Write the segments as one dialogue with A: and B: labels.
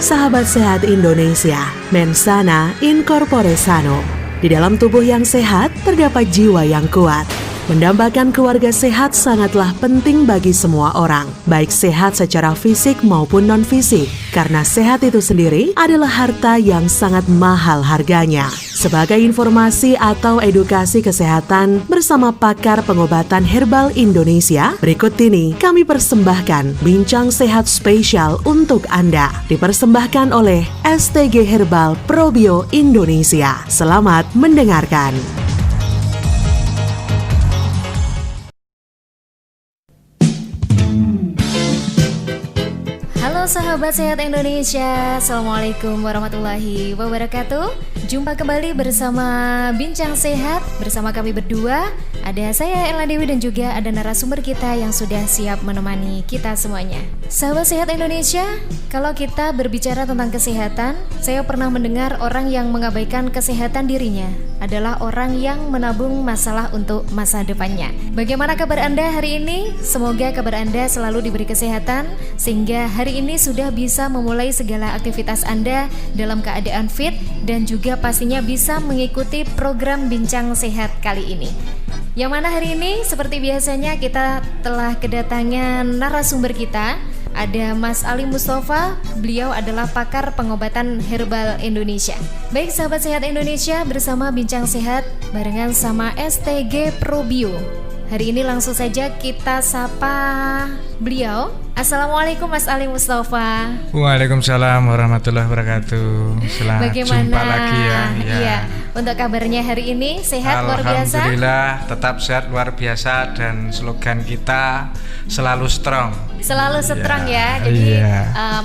A: Sahabat sehat Indonesia, mensana in corpore sano. Di dalam tubuh yang sehat, terdapat jiwa yang kuat. Mendambakan keluarga sehat sangatlah penting bagi semua orang, baik sehat secara fisik maupun non-fisik, karena sehat itu sendiri adalah harta yang sangat mahal harganya. Sebagai informasi atau edukasi kesehatan bersama pakar pengobatan herbal Indonesia, berikut ini kami persembahkan Bincang Sehat spesial untuk Anda, dipersembahkan oleh STG Herbal Probio Indonesia. Selamat mendengarkan.
B: Halo sahabat sehat Indonesia, Assalamualaikum warahmatullahi wabarakatuh. Jumpa kembali bersama Bincang Sehat bersama kami berdua. Ada saya Ella Dewi dan juga ada narasumber kita yang sudah siap menemani kita semuanya. Sahabat sehat Indonesia, kalau kita berbicara tentang kesehatan, saya pernah mendengar orang yang mengabaikan kesehatan dirinya adalah orang yang menabung masalah untuk masa depannya. Bagaimana kabar Anda hari ini? Semoga kabar Anda selalu diberi kesehatan sehingga hari ini sudah bisa memulai segala aktivitas Anda dalam keadaan fit dan juga pastinya bisa mengikuti program Bincang Sehat kali ini. Yang mana hari ini seperti biasanya kita telah kedatangan narasumber kita. Ada Mas Ali Mustafa, beliau adalah pakar pengobatan herbal Indonesia. Baik sahabat sehat Indonesia, bersama Bincang Sehat barengan sama STG Probio. Hari ini langsung saja kita sapa beliau. Assalamualaikum Mas Ali Mustafa.
C: Waalaikumsalam warahmatullahi wabarakatuh. Selamat jumpa lagi ya.
B: Iya. Untuk kabarnya hari ini sehat luar biasa.
C: Alhamdulillah tetap sehat luar biasa dan slogan kita selalu strong.
B: Selalu strong ya. Jadi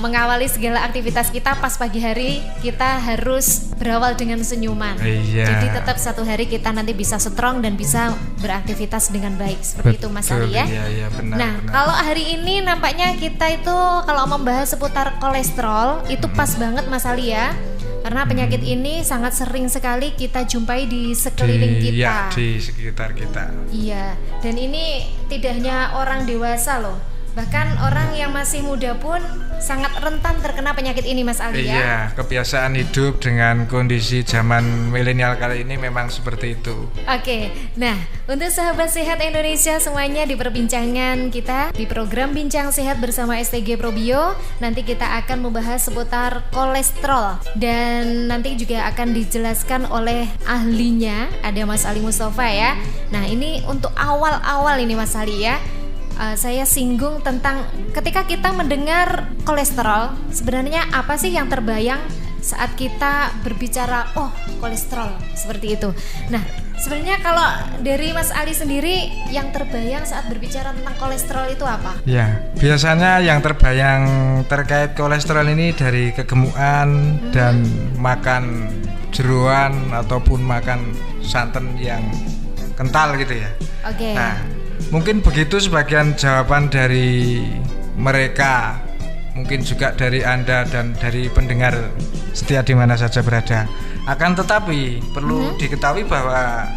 B: mengawali segala aktivitas kita pas pagi hari kita harus berawal dengan senyuman. Jadi tetap satu hari kita nanti bisa strong dan bisa beraktivitas dengan baik. Seperti itu Mas Ali ya.
C: Iya, benar.
B: Nah, kalau hari ini nampaknya kita itu kalau membahas seputar kolesterol itu pas banget Mas Ali ya. Karena penyakit ini sangat sering sekali kita jumpai di sekeliling kita.
C: Iya, di sekitar kita.
B: Iya, dan ini tidak hanya orang dewasa loh. Bahkan orang yang masih muda pun sangat rentan terkena penyakit ini Mas Ali ya.
C: Iya, kebiasaan hidup dengan kondisi zaman milenial kali ini memang seperti itu.
B: Oke, nah untuk sahabat sehat Indonesia semuanya di perbincangan kita di program Bincang Sehat bersama STG Probio, nanti kita akan membahas seputar kolesterol dan nanti juga akan dijelaskan oleh ahlinya, ada Mas Ali Mustafa ya. Nah ini untuk awal-awal ini Mas Ali ya. Saya singgung tentang ketika kita mendengar kolesterol, sebenarnya apa sih yang terbayang saat kita berbicara kolesterol seperti itu. Nah sebenarnya kalau dari Mas Ali sendiri yang terbayang saat berbicara tentang kolesterol itu apa?
C: Ya, biasanya yang terbayang terkait kolesterol ini dari kegemukan dan makan jeroan ataupun makan santan yang kental gitu ya.
B: Oke.
C: Nah, mungkin begitu sebagian jawaban dari mereka, mungkin juga dari Anda dan dari pendengar setia di mana saja berada. Akan tetapi perlu diketahui bahwa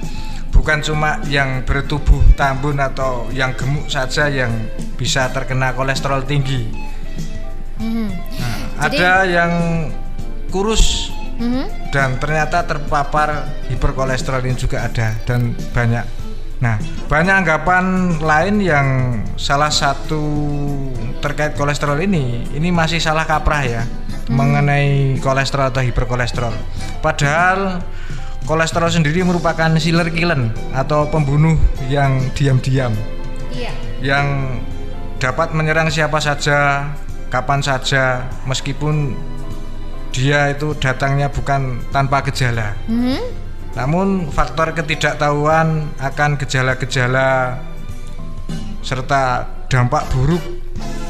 C: bukan cuma yang bertubuh tambun atau yang gemuk saja yang bisa terkena kolesterol tinggi. Ada yang kurus dan ternyata terpapar hiperkolesterol ini juga ada dan banyak. Nah, banyak anggapan lain yang salah satu terkait kolesterol ini masih salah kaprah ya mengenai kolesterol atau hiperkolesterol. Padahal kolesterol sendiri merupakan silent killer atau pembunuh yang diam-diam, yang dapat menyerang siapa saja, kapan saja, meskipun dia itu datangnya bukan tanpa gejala. Namun faktor ketidaktahuan akan gejala-gejala serta dampak buruk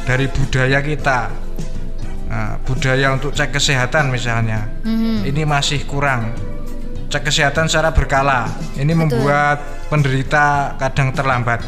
C: dari budaya kita, budaya untuk cek kesehatan misalnya, ini masih kurang. Cek kesehatan secara berkala, ini membuat penderita kadang terlambat.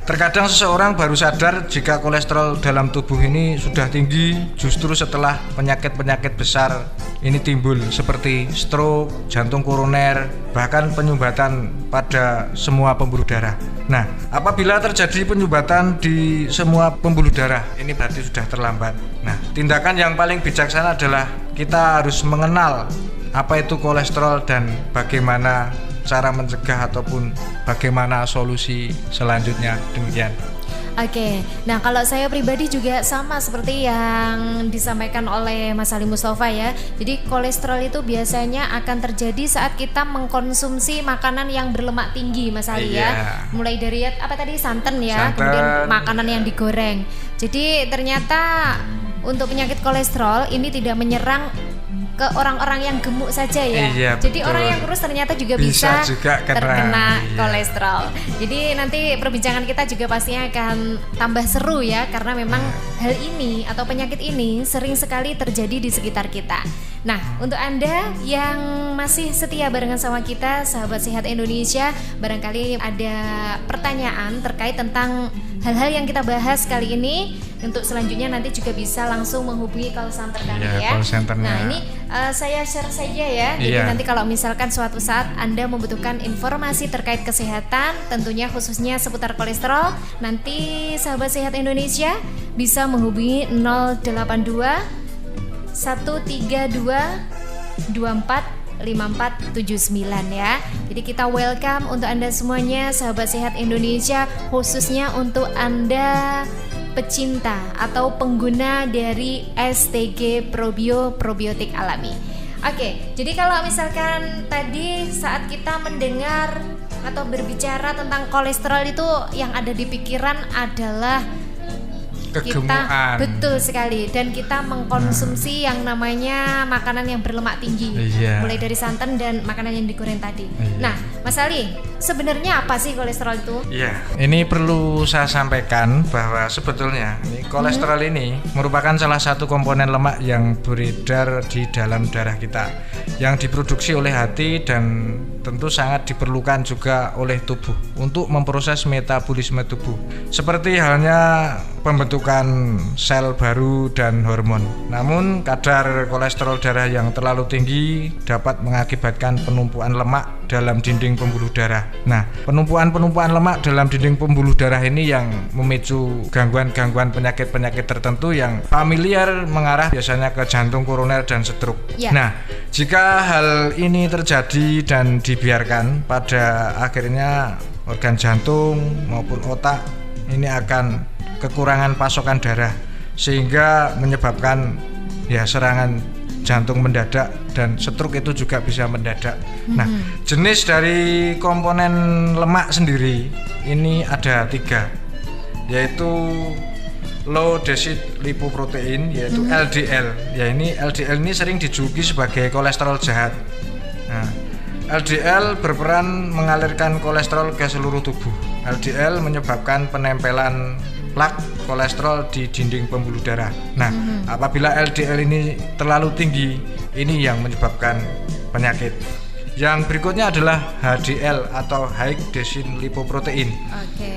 C: Terkadang seseorang baru sadar jika kolesterol dalam tubuh ini sudah tinggi justru setelah penyakit-penyakit besar ini timbul seperti stroke, jantung koroner, bahkan penyumbatan pada semua pembuluh darah. Nah, apabila terjadi penyumbatan di semua pembuluh darah, ini berarti sudah terlambat. Nah, tindakan yang paling bijaksana adalah kita harus mengenal apa itu kolesterol dan bagaimana cara mencegah ataupun bagaimana solusi selanjutnya. Demikian.
B: Oke, nah kalau saya pribadi juga sama seperti yang disampaikan oleh Mas Ali Mustafa ya. Jadi kolesterol itu biasanya akan terjadi saat kita mengkonsumsi makanan yang berlemak tinggi, Mas Ali ya. Mulai dari apa tadi, santan ya, kemudian makanan yang digoreng. Jadi ternyata untuk penyakit kolesterol ini tidak menyerang ke orang-orang yang gemuk saja ya.
C: Iya,
B: jadi
C: betul.
B: orang yang kurus ternyata juga bisa
C: juga
B: terkena kolesterol. Jadi nanti perbincangan kita juga pastinya akan tambah seru ya, karena memang hal ini atau penyakit ini sering sekali terjadi di sekitar kita. Nah, untuk Anda yang masih setia barengan sama kita, sahabat Sehat Indonesia, barangkali ada pertanyaan terkait tentang hal-hal yang kita bahas kali ini. Untuk selanjutnya nanti juga bisa langsung menghubungi call center kami ya. Nah, ini saya share saja ya. Jadi nanti kalau misalkan suatu saat Anda membutuhkan informasi terkait kesehatan, tentunya khususnya seputar kolesterol, nanti sahabat Sehat Indonesia bisa menghubungi 082 132 24 5479 ya. Jadi kita welcome untuk Anda semuanya sahabat Sehat Indonesia, khususnya untuk Anda pecinta atau pengguna dari STG Probio probiotik alami. Oke, jadi kalau misalkan tadi saat kita mendengar atau berbicara tentang kolesterol itu yang ada di pikiran adalah
C: kegemukan.
B: Betul sekali, dan kita mengkonsumsi yang namanya makanan yang berlemak tinggi, mulai dari santan dan makanan yang digoreng tadi. Nah, Mas Ali, sebenarnya apa sih kolesterol itu?
C: Ini perlu saya sampaikan bahwa sebetulnya kolesterol ini merupakan salah satu komponen lemak yang beredar di dalam darah kita, yang diproduksi oleh hati dan tentu sangat diperlukan juga oleh tubuh untuk memproses metabolisme tubuh, seperti halnya pembentukan sel baru dan hormon. Namun kadar kolesterol darah yang terlalu tinggi dapat mengakibatkan penumpukan lemak dalam dinding pembuluh darah. Nah, penumpukan lemak dalam dinding pembuluh darah ini yang memicu gangguan-gangguan penyakit-penyakit tertentu yang familiar mengarah biasanya ke jantung koroner dan stroke. Nah, jika hal ini terjadi dan dibiarkan, pada akhirnya organ jantung maupun otak ini akan kekurangan pasokan darah, sehingga menyebabkan serangan jantung mendadak dan stroke itu juga bisa mendadak. Nah, jenis dari komponen lemak sendiri ini ada 3, yaitu low density lipoprotein, yaitu LDL. Ini LDL ini sering dijuluki sebagai kolesterol jahat. Nah, LDL berperan mengalirkan kolesterol ke seluruh tubuh. LDL menyebabkan penempelan plak kolesterol di dinding pembuluh darah. Nah, apabila LDL ini terlalu tinggi, ini yang menyebabkan penyakit. Yang berikutnya adalah HDL atau high density lipoprotein,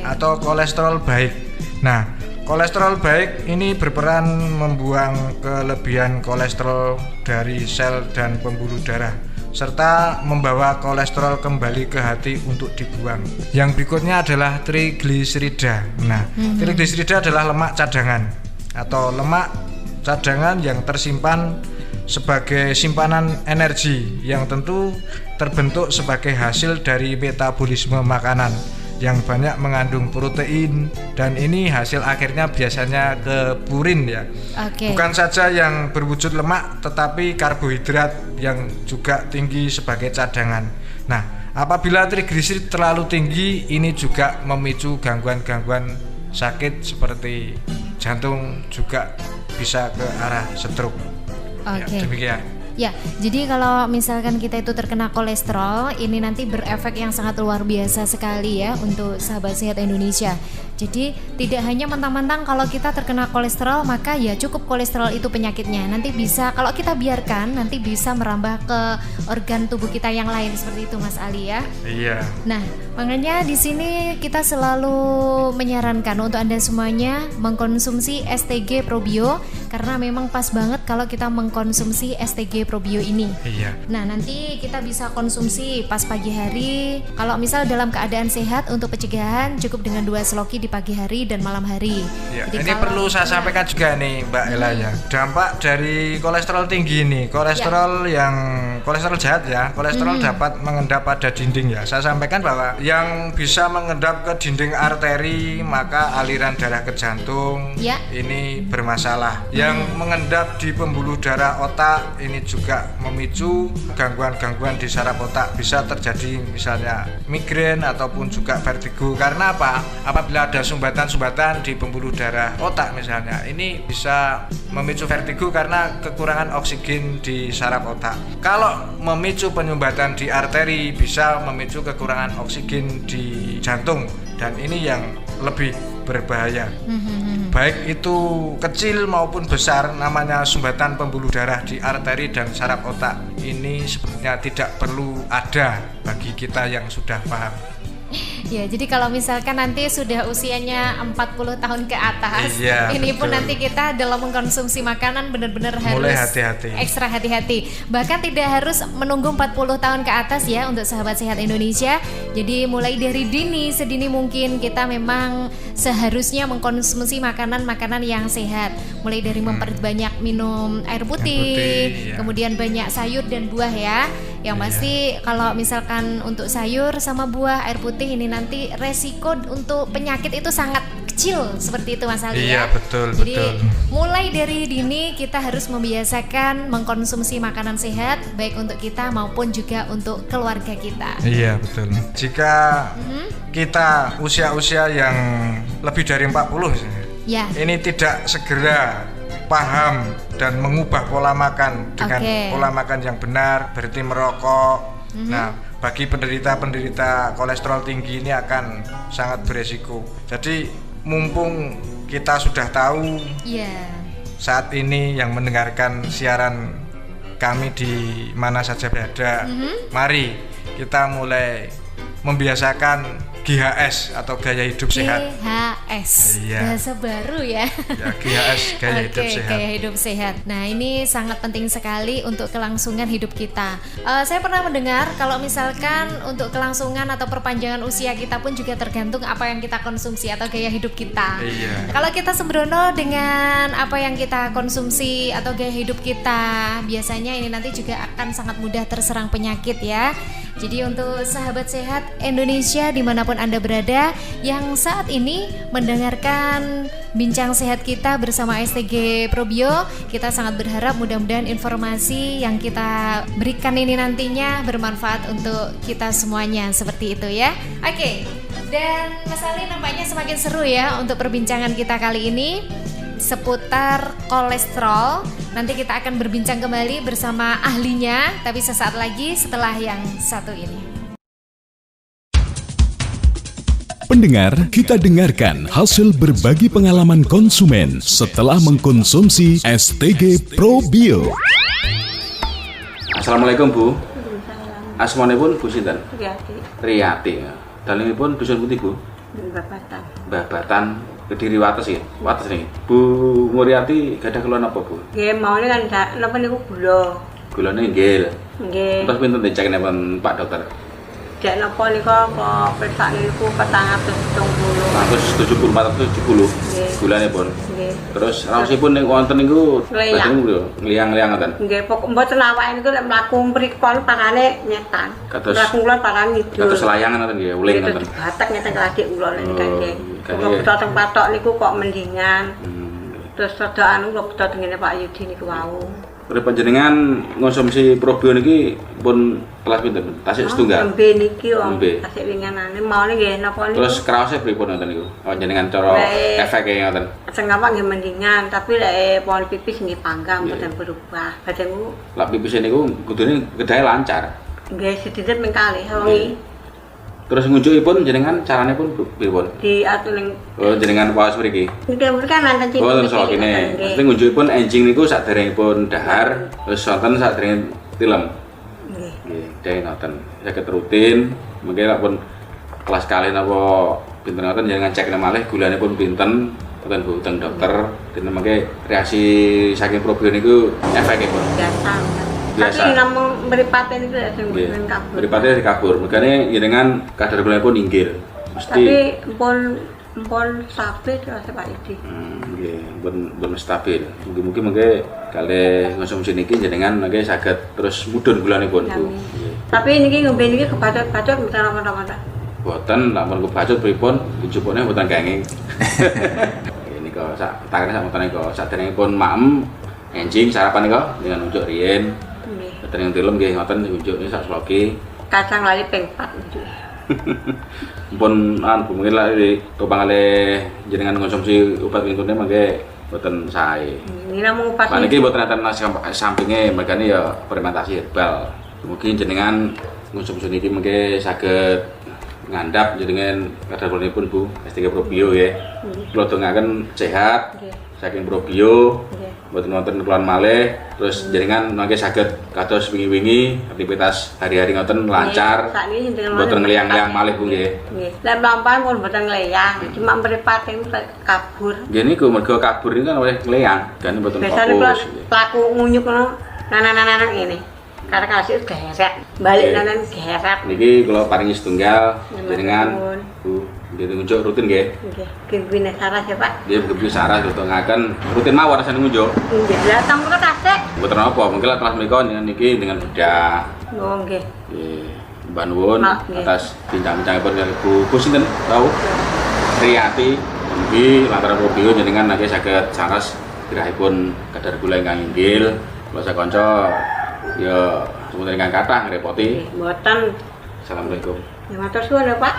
C: atau kolesterol baik. Nah, kolesterol baik ini berperan membuang kelebihan kolesterol dari sel dan pembuluh darah, serta membawa kolesterol kembali ke hati untuk dibuang. Yang berikutnya adalah trigliserida. Nah, trigliserida adalah lemak cadangan atau lemak cadangan yang tersimpan sebagai simpanan energi yang tentu terbentuk sebagai hasil dari metabolisme makanan yang banyak mengandung protein, dan ini hasil akhirnya biasanya ke purin ya. Bukan saja yang berwujud lemak, tetapi karbohidrat yang juga tinggi sebagai cadangan. Nah, apabila trigliserid terlalu tinggi, ini juga memicu gangguan-gangguan sakit seperti jantung, juga bisa ke arah stroke. Demikian.
B: Ya, jadi kalau misalkan kita itu terkena kolesterol, ini nanti berefek yang sangat luar biasa sekali ya untuk sahabat Sehat Indonesia. Jadi tidak hanya mentang-mentang kalau kita terkena kolesterol maka ya cukup kolesterol itu penyakitnya. Nanti bisa kalau kita biarkan nanti bisa merambah ke organ tubuh kita yang lain seperti itu Mas Ali ya.
C: Iya.
B: Nah, makanya di sini kita selalu menyarankan untuk Anda semuanya mengkonsumsi STG Probio karena memang pas banget kalau kita mengkonsumsi STG Probio ini.
C: Iya.
B: Nah, nanti kita bisa konsumsi pas pagi hari. Kalau misal dalam keadaan sehat untuk pencegahan cukup dengan 2 seloki di pagi hari dan malam hari.
C: Ya,
B: Jadi
C: ini perlu saya sampaikan juga nih Mbak Ella ya. Dampak dari kolesterol tinggi ini, kolesterol yang kolesterol jahat ya, kolesterol dapat mengendap pada dinding ya. Saya sampaikan bahwa yang bisa mengendap ke dinding arteri maka aliran darah ke jantung ini bermasalah. Yang mengendap di pembuluh darah otak ini juga memicu gangguan-gangguan di saraf otak, bisa terjadi misalnya migrain ataupun juga vertigo. Karena apa? Apabila ada sumbatan-sumbatan di pembuluh darah otak misalnya, ini bisa memicu vertigo karena kekurangan oksigen di saraf otak. Kalau memicu penyumbatan di arteri bisa memicu kekurangan oksigen di jantung, dan ini yang lebih berbahaya. Baik itu kecil maupun besar, namanya sumbatan pembuluh darah di arteri dan saraf otak ini sebenarnya tidak perlu ada bagi kita yang sudah paham.
B: Ya, jadi kalau misalkan nanti sudah usianya 40 tahun ke atas, ini pun nanti kita dalam mengkonsumsi makanan benar-benar harus
C: hati-hati.
B: Ekstra hati-hati. Bahkan tidak harus menunggu 40 tahun ke atas ya untuk sahabat sehat Indonesia. Jadi mulai dari sedini mungkin kita memang seharusnya mengkonsumsi makanan-makanan yang sehat. Mulai dari memperbanyak minum air putih, kemudian banyak sayur dan buah ya. Yang pasti kalau misalkan untuk sayur sama buah, air putih ini nanti resiko untuk penyakit itu sangat kecil seperti itu Mas Ali ya.
C: Iya, betul.
B: Jadi mulai dari dini kita harus membiasakan mengkonsumsi makanan sehat baik untuk kita maupun juga untuk keluarga kita.
C: Iya, betul. Jika kita usia-usia yang lebih dari 40 ini tidak segera paham dan mengubah pola makan dengan pola makan yang benar, berhenti merokok. Nah, bagi penderita kolesterol tinggi ini akan sangat beresiko. Jadi mumpung kita sudah tahu saat ini yang mendengarkan siaran kami di mana saja berada, mari kita mulai membiasakan GHS atau gaya hidup sehat.
B: GHS, bahasa baru ya.
C: GHS, gaya hidup sehat.
B: Gaya hidup sehat. Nah, ini sangat penting sekali untuk kelangsungan hidup kita. Saya pernah mendengar kalau misalkan untuk kelangsungan atau perpanjangan usia kita pun juga tergantung apa yang kita konsumsi atau gaya hidup kita. Kalau kita sembrono dengan apa yang kita konsumsi atau gaya hidup kita, biasanya ini nanti juga akan sangat mudah terserang penyakit ya. Jadi untuk sahabat sehat Indonesia dimanapun Anda berada yang saat ini mendengarkan bincang sehat kita bersama STG Probio, kita sangat berharap mudah-mudahan informasi yang kita berikan ini nantinya bermanfaat untuk kita semuanya seperti itu ya. Oke, dan Mas Ali nampaknya semakin seru ya untuk perbincangan kita kali ini seputar kolesterol. Nanti kita akan berbincang kembali bersama ahlinya, tapi sesaat lagi setelah yang satu ini.
D: Pendengar, kita dengarkan hasil berbagi pengalaman konsumen setelah mengkonsumsi STG Probio.
E: Assalamualaikum Bu. Asmanipun Bu sinten?
F: Riyati.
E: Riyati. Dalemipun dusun pundi Bu?
F: Babatan.
E: Babatan Kediri Wates ya. Wates nih. Bu Muriati gadah keluhan apa Bu?
F: Nggih, maune kan napa niku gula.
E: Gulane nggih.
F: Nggih.
E: Terus pinten dicek nipun Pak Dokter?
F: Dek napa nika kok persak niku
E: 470 470. Gulane pun.
F: Nggih.
E: Terus raosipun ning wonten niku ngliang-liang ngoten.
F: Nggih, pokok mboten awake niku lek mlaku mriko pakane nyetan.
E: Kados
F: mlaku kula pakane ngidul.
E: Kados layangan ngoten nggih, uling ngoten.
F: Batek nyetan adik kula niku nggih. Kok beto teng patok niku kok mendingan. Terus rada anu kok beto tengene Pak Yudi niku wau.
E: Ora panjenengan ngonsumsi Probio niki pun kelas pinten? Tasik setunggal.
F: Nembe niki om. Tasik winganane maune nggih napa niku.
E: Terus kraose pripun ngoten niku? Panjenengan cara efeke ngoten.
F: Sing apa nggih mendingan, tapi lek pol pipis nggih panggang mboten berubah. Badanku
E: lak pipis niku kudune kedahe lancar.
F: Nggih sedhedhet ming kalih wengi.
E: Terus ngunjukipun jenengan carane pun pripun?
F: Diatur ning
E: Jenengan waos mriki.
F: Niki kan nanten cilik.
E: Oh, terus kene. Mesti ngunjukipun enjing niku saderengipun dahar, terus wonten saderenge tilem. Nggih, dene ngoten. Saged rutin, mengke lek pun kelas kalih napa pinten ngoten jenengan cek malih gulane pun pinten, boten boten dokter. Dene mengke reaksi saking probio niku efekipun. Biasa. Tapi namung mripate niku sing kabur. Mripate kabur. Mekane jenengan kadar gulane pun inggil. Mesti. Tapi pun stabil terus Pak Idi. Nggih, pun stabil. Mungkin mengke kalih konsumsi niki jenengan mengke saged terus mudhun gulane pun Bu. Tapi niki ngombe niki kebacut-bacut mboten apa-apa. Boten, lamun kebacut pripun dijupukne boten kenging. Ini kok sak takane sak motone kok saderengipun maem enjing sarapan nika dengan unjuk riyen. Nggih. Boten yang tilem nggih ngoten unjukne sak sloki. Kacang lali ping 4 unjuk. Pun mungkin lah topang kalih jenengan konsumsi obat wintune mangke boten sae. Ini namung obat. Niki boten enten sampinge mergane ya fermentasi herbal. Mungkin jenengan konsumsi niki mangke saged ngandhap jenengan kadar gulane pun Bu, S3 Probio nggih. Kula dongaken sehat. Saking Probio. Mboten wonten keluhan malih, terus jenengan mangke saged kados wingi-wingi aktivitas hari-hari ngoten lancar. Mboten ngliang-liang malih Bu nggih. Nggih. Lah mlampah pun mboten ngliang, cuma mripate kabur. Nggih niku mergo kabur niku kan oleh ngliang, kan mboten fokus. Biasane pelaku ngunyuk ngono nanan-nanan ngene. Karena kasih gesek, balik nanan gesek. Niki kula paringi setunggal jenengan Bu. Nggih ngunjuk rutin nggih. Nggih. Gebine saras ya Pak. Nggih gebine saras ditongaken rutin mawon rasane ngunjuk. Nggih, datang kok tasik. Mboten napa, mungkin kelas menika niki dengan bedah. Oh nggih. Nggih. Mbah nuwun atas bincang-bincangipun kali Bu sinten tau? Riyati. Nggih, lantaran Probio jenengan nggih saged saras gerahipun kadar gula ingkang inggil. Kula sakanca ya semoga ingkang kathah ngrepoti. Mboten. Assalamualaikum. Ya matur suwun ya Pak.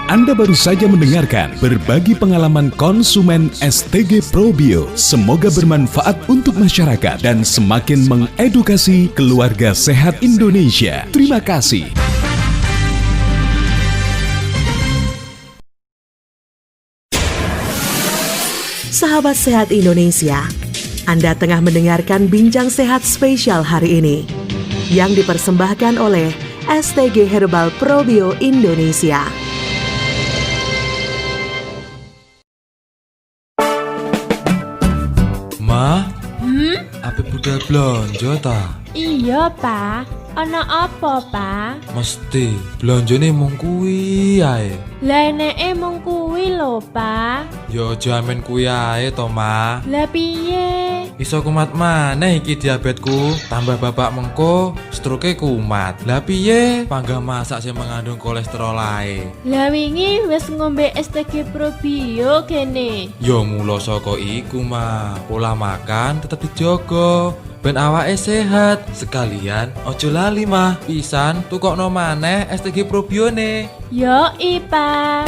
D: Anda baru saja mendengarkan berbagi pengalaman konsumen STG Probio. Semoga bermanfaat untuk masyarakat dan semakin mengedukasi keluarga sehat Indonesia. Terima kasih.
A: Sahabat sehat Indonesia, Anda tengah mendengarkan Bincang Sehat spesial hari ini yang dipersembahkan oleh STG Herbal Probio Indonesia.
G: Apa budal blonjo ta?
H: Iya, Pak. Ana apa, Pak?
G: Mesti blonjone mung kuwi ae.
H: Lah eneke mung kuwi lho, Pak.
G: Ya aja amen kuwi ae to, Ma.
H: Lah piye?
G: Iso kumat maneh iki diabetku, tambah bapak mengko stroke kumat. Lah piye? Pangga masak sing mengandung kolesterol ae.
H: Lah wingi wis ngombe STG Probio kene.
G: Ya mula saka iku, Ma. Pola makan tetep dijogo. Ben awake sehat, sekalian ojo lali mah pisan tukokno maneh STG Probione.
H: Yo Pak.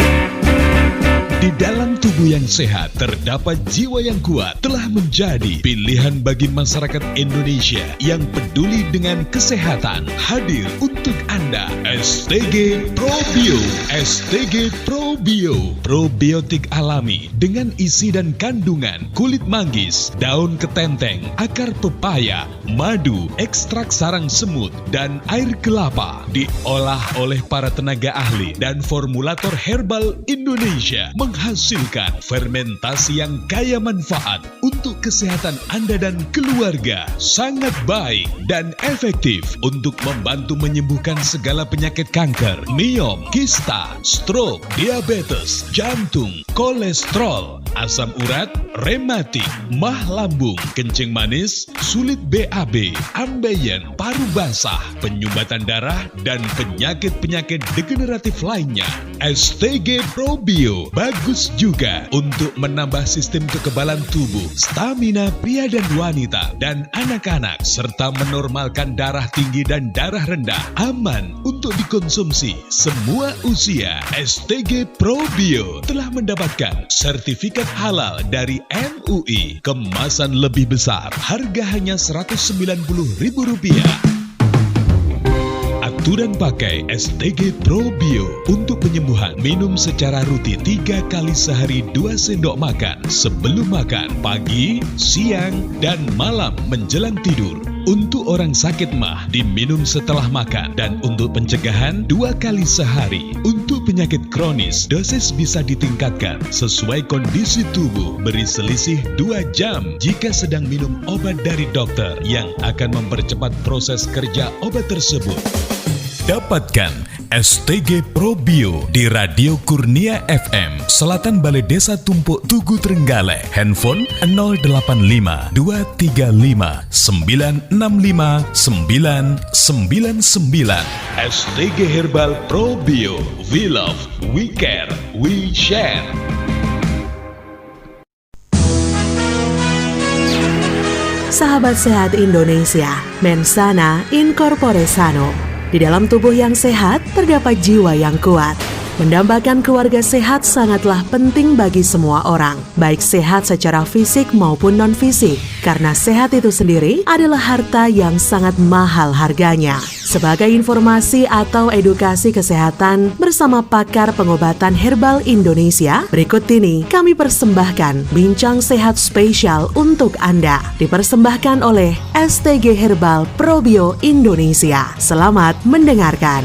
D: Di dalam tubuh yang sehat terdapat jiwa yang kuat telah menjadi pilihan bagi masyarakat Indonesia yang peduli dengan kesehatan. Hadir untuk Anda STG Probio. STG Probio, probiotik alami dengan isi dan kandungan kulit manggis, daun ketenteng, akar pepaya, madu, ekstrak sarang semut, dan air kelapa. Diolah oleh para tenaga ahli dan formulator herbal Indonesia, menghasilkan fermentasi yang kaya manfaat untuk kesehatan Anda dan keluarga. Sangat baik dan efektif untuk membantu menyembuhkan segala penyakit kanker, miom, kista, stroke, diabetes, jantung, kolesterol, asam urat, rematik, mah lambung, kencing manis, sulit BAB, ambeien, paru basah, penyumbatan darah, dan penyakit-penyakit degeneratif lainnya. STG Probio bagus juga untuk menambah sistem kekebalan tubuh, stamina pria dan wanita, dan anak-anak, serta menormalkan darah tinggi dan darah rendah. Aman untuk dikonsumsi semua usia. STG Probio telah mendapatkan sertifikat halal dari MUI. Kemasan lebih besar, harga hanya Rp190.000. Aturan pakai STG Pro Bio. Untuk penyembuhan, minum secara rutin 3 kali sehari 2 sendok makan. Sebelum makan, pagi, siang, dan malam menjelang tidur. Untuk orang sakit mah, diminum setelah makan. Dan untuk pencegahan, 2 kali sehari. Untuk penyakit kronis, dosis bisa ditingkatkan sesuai kondisi tubuh. Beri selisih 2 jam jika sedang minum obat dari dokter yang akan mempercepat proses kerja obat tersebut. Dapatkan STG Pro Bio di Radio Kurnia FM, Selatan Balai Desa Tumpuk Tugu Trenggalek. Handphone 085 235 965 999. STG Herbal Pro Bio. We love, we care, we share.
A: Sahabat sehat Indonesia, Mensana in corpore sano. Di dalam tubuh yang sehat, terdapat jiwa yang kuat. Mendambakan keluarga sehat sangatlah penting bagi semua orang, baik sehat secara fisik maupun non-fisik, karena sehat itu sendiri adalah harta yang sangat mahal harganya. Sebagai informasi atau edukasi kesehatan bersama pakar pengobatan herbal Indonesia, berikut ini kami persembahkan Bincang Sehat spesial untuk Anda, dipersembahkan oleh STG Herbal Pro Bio Indonesia. Selamat mendengarkan.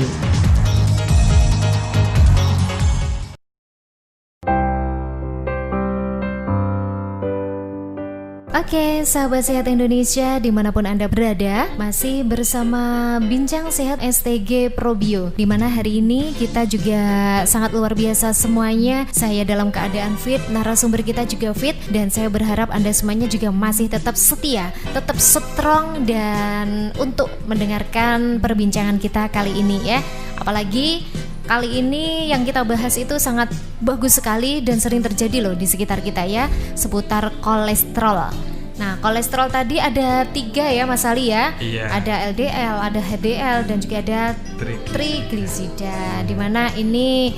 B: Oke, sahabat sehat Indonesia dimanapun Anda berada, masih bersama Bincang Sehat STG Pro Bio, dimana hari ini kita juga sangat luar biasa semuanya. Saya dalam keadaan fit, narasumber kita juga fit, dan saya berharap Anda semuanya juga masih tetap setia, tetap strong, dan untuk mendengarkan perbincangan kita kali ini ya. Apalagi kali ini yang kita bahas itu sangat bagus sekali dan sering terjadi loh di sekitar kita ya, seputar kolesterol. Nah, kolesterol tadi ada 3 ya Mas Ali ya.
C: Iya.
B: Ada LDL, ada HDL, dan juga ada triglisida. Dimana ini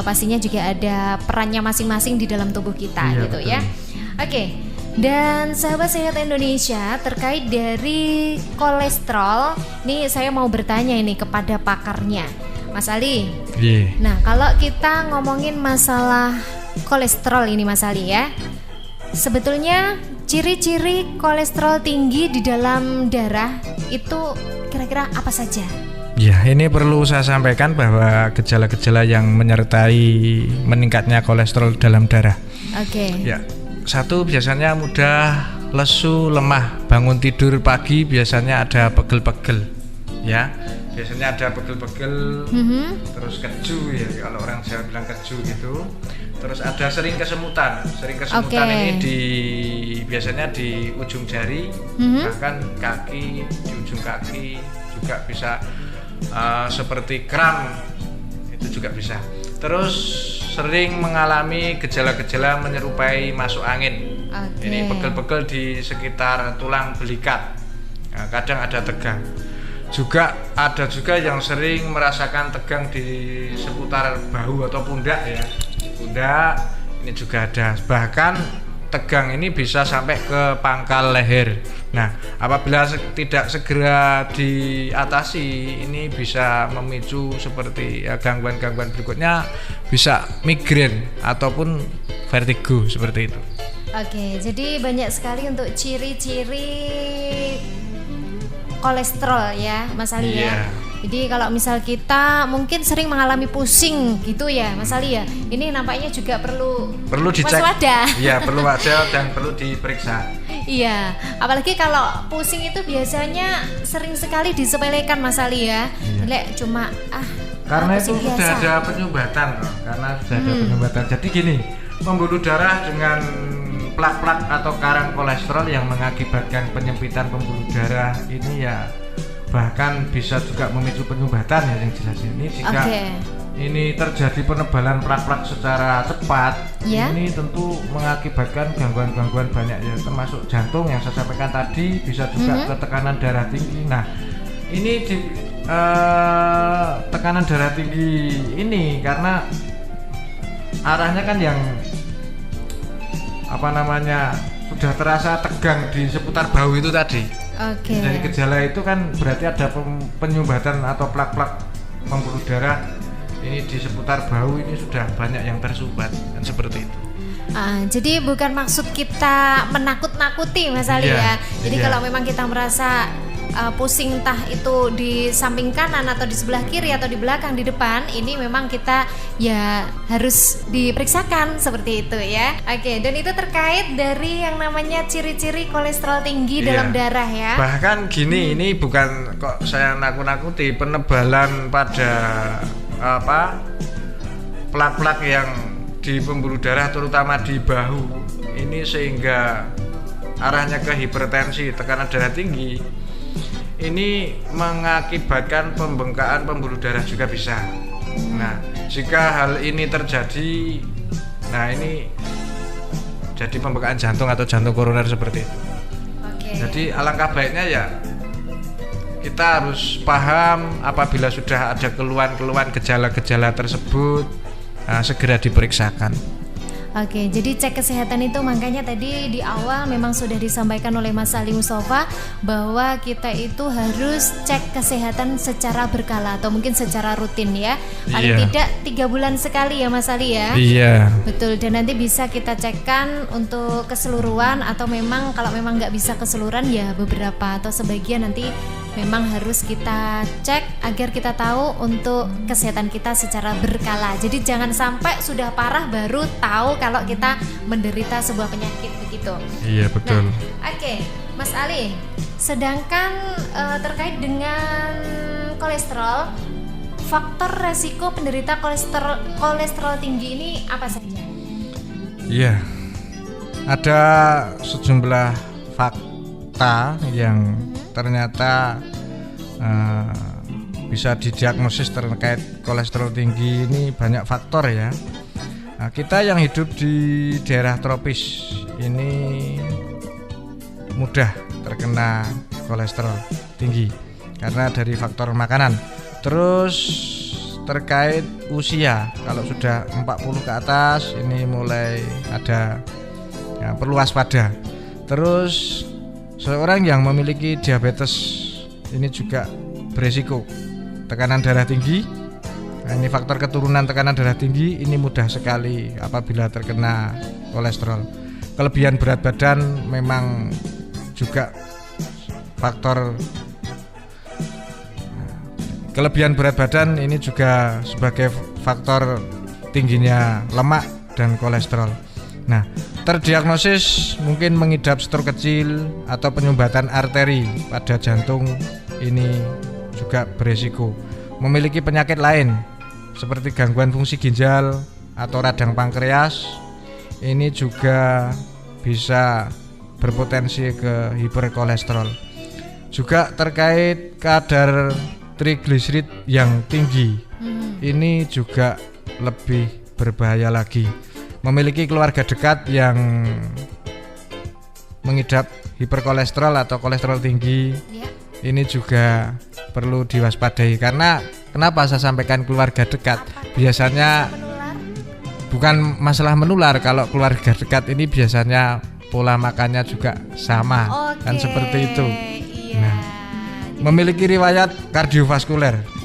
B: pastinya juga ada perannya masing-masing di dalam tubuh kita gitu betul. Ya. Oke. Dan sahabat sehat Indonesia, terkait dari kolesterol, nih saya mau bertanya ini kepada pakarnya, Mas Ali.
C: Yeah.
B: Nah, kalau kita ngomongin masalah kolesterol ini Mas Ali ya, sebetulnya ciri-ciri kolesterol tinggi di dalam darah itu kira-kira apa saja?
C: Ya, ini perlu saya sampaikan bahwa gejala-gejala yang menyertai meningkatnya kolesterol dalam darah.
B: Oke.
C: Ya, 1 biasanya mudah lesu, lemah, bangun tidur pagi biasanya ada pegel-pegel, ya. Biasanya ada pegel-pegel, terus keju ya, kalau orang Jawa bilang keju gitu. Terus ada sering kesemutan ini biasanya di ujung jari, bahkan kaki, di ujung kaki juga bisa seperti kram, itu juga bisa. Terus sering mengalami gejala-gejala menyerupai masuk angin. Ini pegel-pegel di sekitar tulang belikat, nah, kadang ada tegang. Ada juga yang sering merasakan tegang di seputar bahu atau pundak ya. Pundak ini juga ada. Bahkan tegang ini bisa sampai ke pangkal leher. Nah, apabila tidak segera diatasi, ini bisa memicu seperti ya, gangguan-gangguan berikutnya, bisa migrain ataupun vertigo seperti itu.
B: Oke, jadi banyak sekali untuk ciri-ciri kolesterol ya Mas Ali ya. Jadi kalau misal kita mungkin sering mengalami pusing gitu ya Mas Ali ya, ini nampaknya juga perlu
C: dicek.
B: Waspada.
C: Iya, perlu waspada dan perlu diperiksa.
B: Iya, apalagi kalau pusing itu biasanya sering sekali disepelekan Mas Ali ya. Lek cuma
C: karena itu sudah ada penyumbatan loh. Jadi gini, pembuluh darah dengan plak-plak atau karang kolesterol yang mengakibatkan penyempitan pembuluh darah ini ya bahkan bisa juga memicu penyumbatan ya yang jelas ini jika ini terjadi penebalan plak-plak secara cepat ini tentu mengakibatkan gangguan-gangguan banyak ya, termasuk jantung yang saya sampaikan tadi, bisa juga ke tekanan darah tinggi. Nah ini tekanan darah tinggi ini karena arahnya kan yang sudah terasa tegang di seputar bahu itu tadi.
B: Oke.
C: Dari gejala itu kan berarti ada penyumbatan atau plak-plak pembuluh darah ini di seputar bahu ini sudah banyak yang tersumbat kan seperti itu.
B: Jadi bukan maksud kita menakut-nakuti Mas Ali ya. Jadi kalau memang kita merasa pusing entah itu di samping kanan atau di sebelah kiri atau di belakang, di depan, ini memang kita ya harus diperiksakan seperti itu ya. Oke, dan itu terkait dari yang namanya ciri-ciri kolesterol tinggi dalam darah ya.
C: Bahkan gini, ini bukan kok saya nakut-nakuti, penebalan pada plak-plak yang di pembuluh darah terutama di bahu ini sehingga arahnya ke hipertensi, tekanan darah tinggi, ini mengakibatkan pembengkakan pembuluh darah juga bisa. Nah, jika hal ini terjadi, nah ini jadi pembengkakan jantung atau jantung koroner seperti itu. Jadi alangkah baiknya ya kita harus paham apabila sudah ada keluhan-keluhan gejala-gejala tersebut, segera diperiksakan.
B: Oke, jadi cek kesehatan itu makanya tadi di awal memang sudah disampaikan oleh Mas Ali Mustafa bahwa kita itu harus cek kesehatan secara berkala atau mungkin secara rutin ya. Paling tidak 3 bulan sekali ya Mas Ali ya.
C: Iya.
B: Betul, dan nanti bisa kita cekkan untuk keseluruhan atau memang kalau memang nggak bisa keseluruhan ya beberapa atau sebagian nanti memang harus kita cek agar kita tahu untuk kesehatan kita secara berkala. Jadi jangan sampai sudah parah baru tahu kalau kita menderita sebuah penyakit begitu.
C: Iya betul.
B: Nah, oke, Mas Ali. Sedangkan terkait dengan kolesterol, faktor resiko penderita kolesterol tinggi ini apa saja?
C: Iya. Ada sejumlah fakta yang ternyata bisa didiagnosis terkait kolesterol tinggi. Ini banyak faktor ya. Nah, kita yang hidup di daerah tropis ini mudah terkena kolesterol tinggi karena dari faktor makanan. Terus terkait usia, kalau sudah 40 ke atas ini mulai ada ya, perlu waspada. Terus seorang yang memiliki diabetes ini juga beresiko tekanan darah tinggi. Nah, ini faktor keturunan tekanan darah tinggi ini mudah sekali apabila terkena kolesterol. Kelebihan berat badan memang juga faktor. Kelebihan berat badan ini juga sebagai faktor tingginya lemak dan kolesterol. Nah, terdiagnosis mungkin mengidap stroke kecil atau penyumbatan arteri pada jantung ini juga beresiko. Memiliki penyakit lain seperti gangguan fungsi ginjal atau radang pankreas ini juga bisa berpotensi ke hiperkolesterol. Juga terkait kadar trigliserid yang tinggi ini juga lebih berbahaya lagi. Memiliki keluarga dekat yang mengidap hiperkolesterol atau kolesterol tinggi ini juga perlu diwaspadai. Karena kenapa saya sampaikan keluarga dekat? Biasanya bukan masalah menular, kalau keluarga dekat ini biasanya pola makannya juga sama. Kan seperti itu. Nah, memiliki riwayat kardiovaskuler.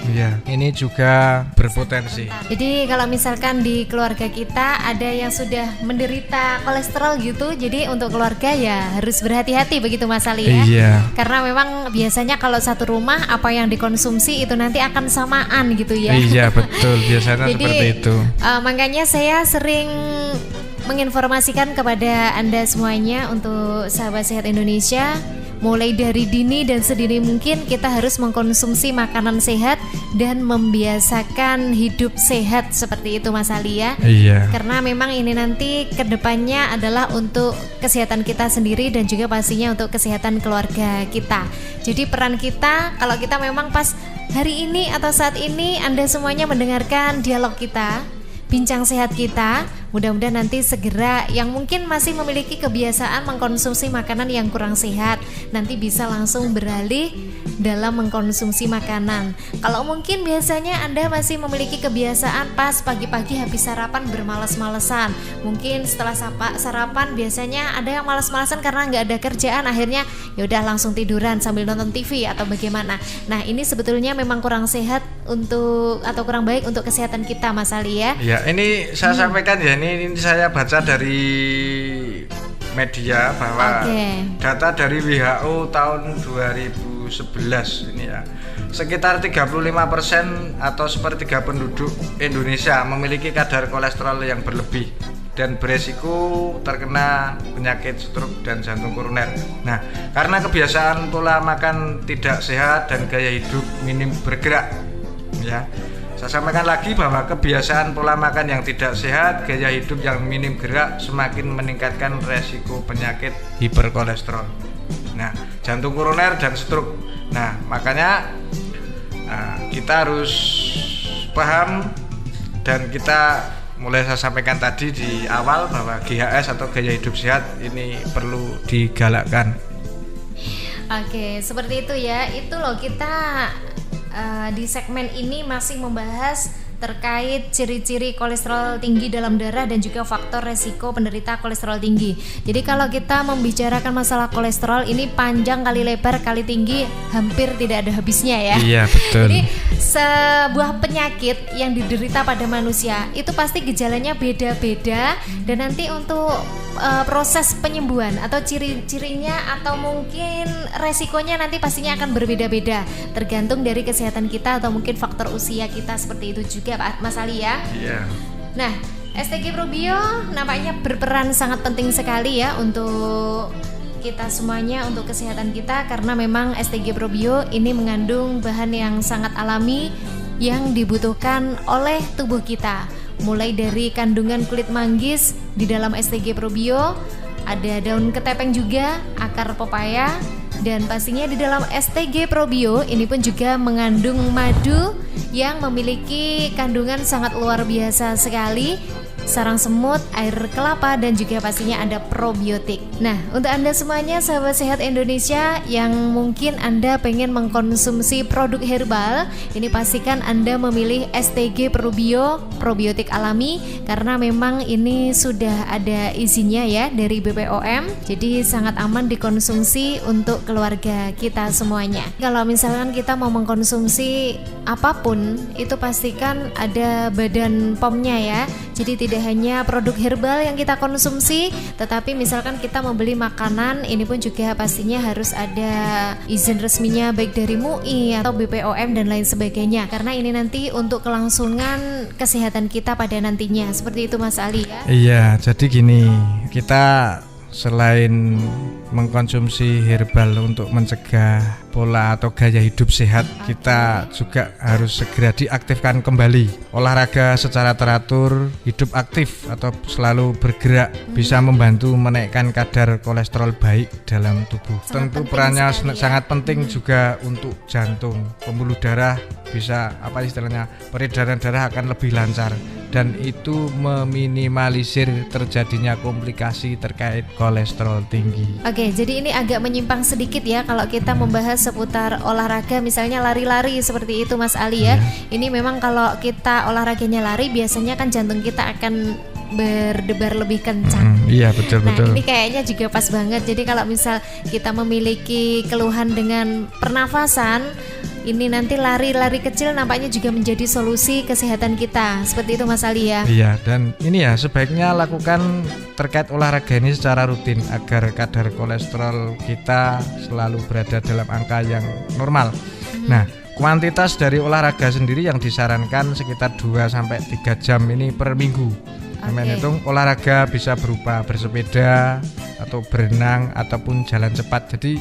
C: Iya, ini juga berpotensi.
B: Jadi kalau misalkan di keluarga kita ada yang sudah menderita kolesterol gitu, jadi untuk keluarga ya harus berhati-hati begitu Mas Ali ya.
C: Iya.
B: Karena memang biasanya kalau satu rumah apa yang dikonsumsi itu nanti akan samaan gitu ya.
C: Iya betul, biasanya
B: jadi,
C: seperti itu.
B: Makanya saya sering menginformasikan kepada Anda semuanya untuk sahabat sehat Indonesia, mulai dari dini dan sedini mungkin kita harus mengkonsumsi makanan sehat dan membiasakan hidup sehat seperti itu Mas Ali ya.
C: Iya.
B: Karena memang ini nanti kedepannya adalah untuk kesehatan kita sendiri dan juga pastinya untuk kesehatan keluarga kita. Jadi peran kita kalau kita memang pas hari ini atau saat ini Anda semuanya mendengarkan dialog kita, bincang sehat kita, mudah-mudahan nanti segera yang mungkin masih memiliki kebiasaan mengkonsumsi makanan yang kurang sehat nanti bisa langsung beralih dalam mengkonsumsi makanan. Kalau mungkin biasanya Anda masih memiliki kebiasaan pas pagi-pagi habis sarapan bermalas-malesan, mungkin setelah sarapan biasanya ada yang malas-malesan karena nggak ada kerjaan, akhirnya yaudah langsung tiduran sambil nonton TV atau bagaimana. Nah ini sebetulnya memang kurang sehat atau kurang baik untuk kesehatan kita, Mas Ali ya.
C: Ya, ini saya sampaikan ya, ini saya baca dari media bahwa data dari WHO tahun 2011 ini ya. Sekitar 35% atau sepertiga penduduk Indonesia memiliki kadar kolesterol yang berlebih dan beresiko terkena penyakit stroke dan jantung koroner. Nah, karena kebiasaan pola makan tidak sehat dan gaya hidup minim bergerak, ya. Saya sampaikan lagi bahwa kebiasaan pola makan yang tidak sehat, gaya hidup yang minim gerak semakin meningkatkan resiko penyakit hiperkolesterol. Nah, jantung koroner dan stroke. Nah, makanya kita harus paham dan kita mulai saya sampaikan tadi di awal bahwa GHS atau gaya hidup sehat ini perlu digalakkan.
B: Oke, seperti itu ya. Itu loh kita di segmen ini masih membahas terkait ciri-ciri kolesterol tinggi dalam darah dan juga faktor resiko penderita kolesterol tinggi. Jadi kalau kita membicarakan masalah kolesterol ini panjang kali lebar kali tinggi, hampir tidak ada habisnya ya.
C: Iya, betul.
B: Jadi sebuah penyakit yang diderita pada manusia itu pasti gejalanya beda-beda dan nanti untuk proses penyembuhan atau ciri-cirinya atau mungkin resikonya nanti pastinya akan berbeda-beda tergantung dari kesehatan kita atau mungkin faktor usia kita, seperti itu juga Pak Mas Ali ya.
C: Iya.
B: Nah, STG Probio nampaknya berperan sangat penting sekali ya untuk kita semuanya, untuk kesehatan kita, karena memang STG Probio ini mengandung bahan yang sangat alami yang dibutuhkan oleh tubuh kita. Mulai dari kandungan kulit manggis di dalam STG Probio, ada daun ketepeng juga, akar pepaya, dan pastinya di dalam STG Probio ini pun juga mengandung madu yang memiliki kandungan sangat luar biasa sekali, sarang semut, air kelapa, dan juga pastinya ada probiotik. Nah, untuk Anda semuanya sahabat sehat Indonesia yang mungkin Anda pengen mengkonsumsi produk herbal, ini pastikan Anda memilih STG Probio probiotik alami karena memang ini sudah ada izinnya ya dari BPOM. Jadi sangat aman dikonsumsi untuk keluarga kita semuanya. Kalau misalkan kita mau mengkonsumsi apapun, itu pastikan ada badan POM-nya ya. Jadi tidak hanya produk herbal yang kita konsumsi, tetapi misalkan kita membeli makanan, ini pun juga pastinya harus ada izin resminya baik dari MUI atau BPOM dan lain sebagainya. Karena ini nanti untuk kelangsungan kesehatan kita pada nantinya. Seperti itu Mas Ali ya.
C: Iya, jadi gini, kita selain mengkonsumsi herbal untuk mencegah pola atau gaya hidup sehat, kita juga harus segera diaktifkan kembali. Olahraga secara teratur, hidup aktif atau selalu bergerak bisa membantu menaikkan kadar kolesterol baik dalam tubuh. Tentu perannya sangat penting juga untuk jantung, pembuluh darah bisa peredaran darah akan lebih lancar dan itu meminimalisir terjadinya komplikasi terkait kolesterol tinggi.
B: Oke, jadi ini agak menyimpang sedikit ya kalau kita membahas seputar olahraga, misalnya lari-lari seperti itu Mas Ali ya. Ini memang kalau kita olahraganya lari, biasanya kan jantung kita akan berdebar lebih kencang.
C: Iya, betul.
B: Nah, ini kayaknya juga pas banget. Jadi kalau misal kita memiliki keluhan dengan pernafasan, ini nanti lari-lari kecil nampaknya juga menjadi solusi kesehatan kita. Seperti itu Mas Ali ya.
C: Iya, dan ini ya sebaiknya lakukan terkait olahraga ini secara rutin agar kadar kolesterol kita selalu berada dalam angka yang normal. Nah, kuantitas dari olahraga sendiri yang disarankan sekitar 2-3 jam ini per minggu. Hitung olahraga bisa berupa bersepeda atau berenang ataupun jalan cepat. Jadi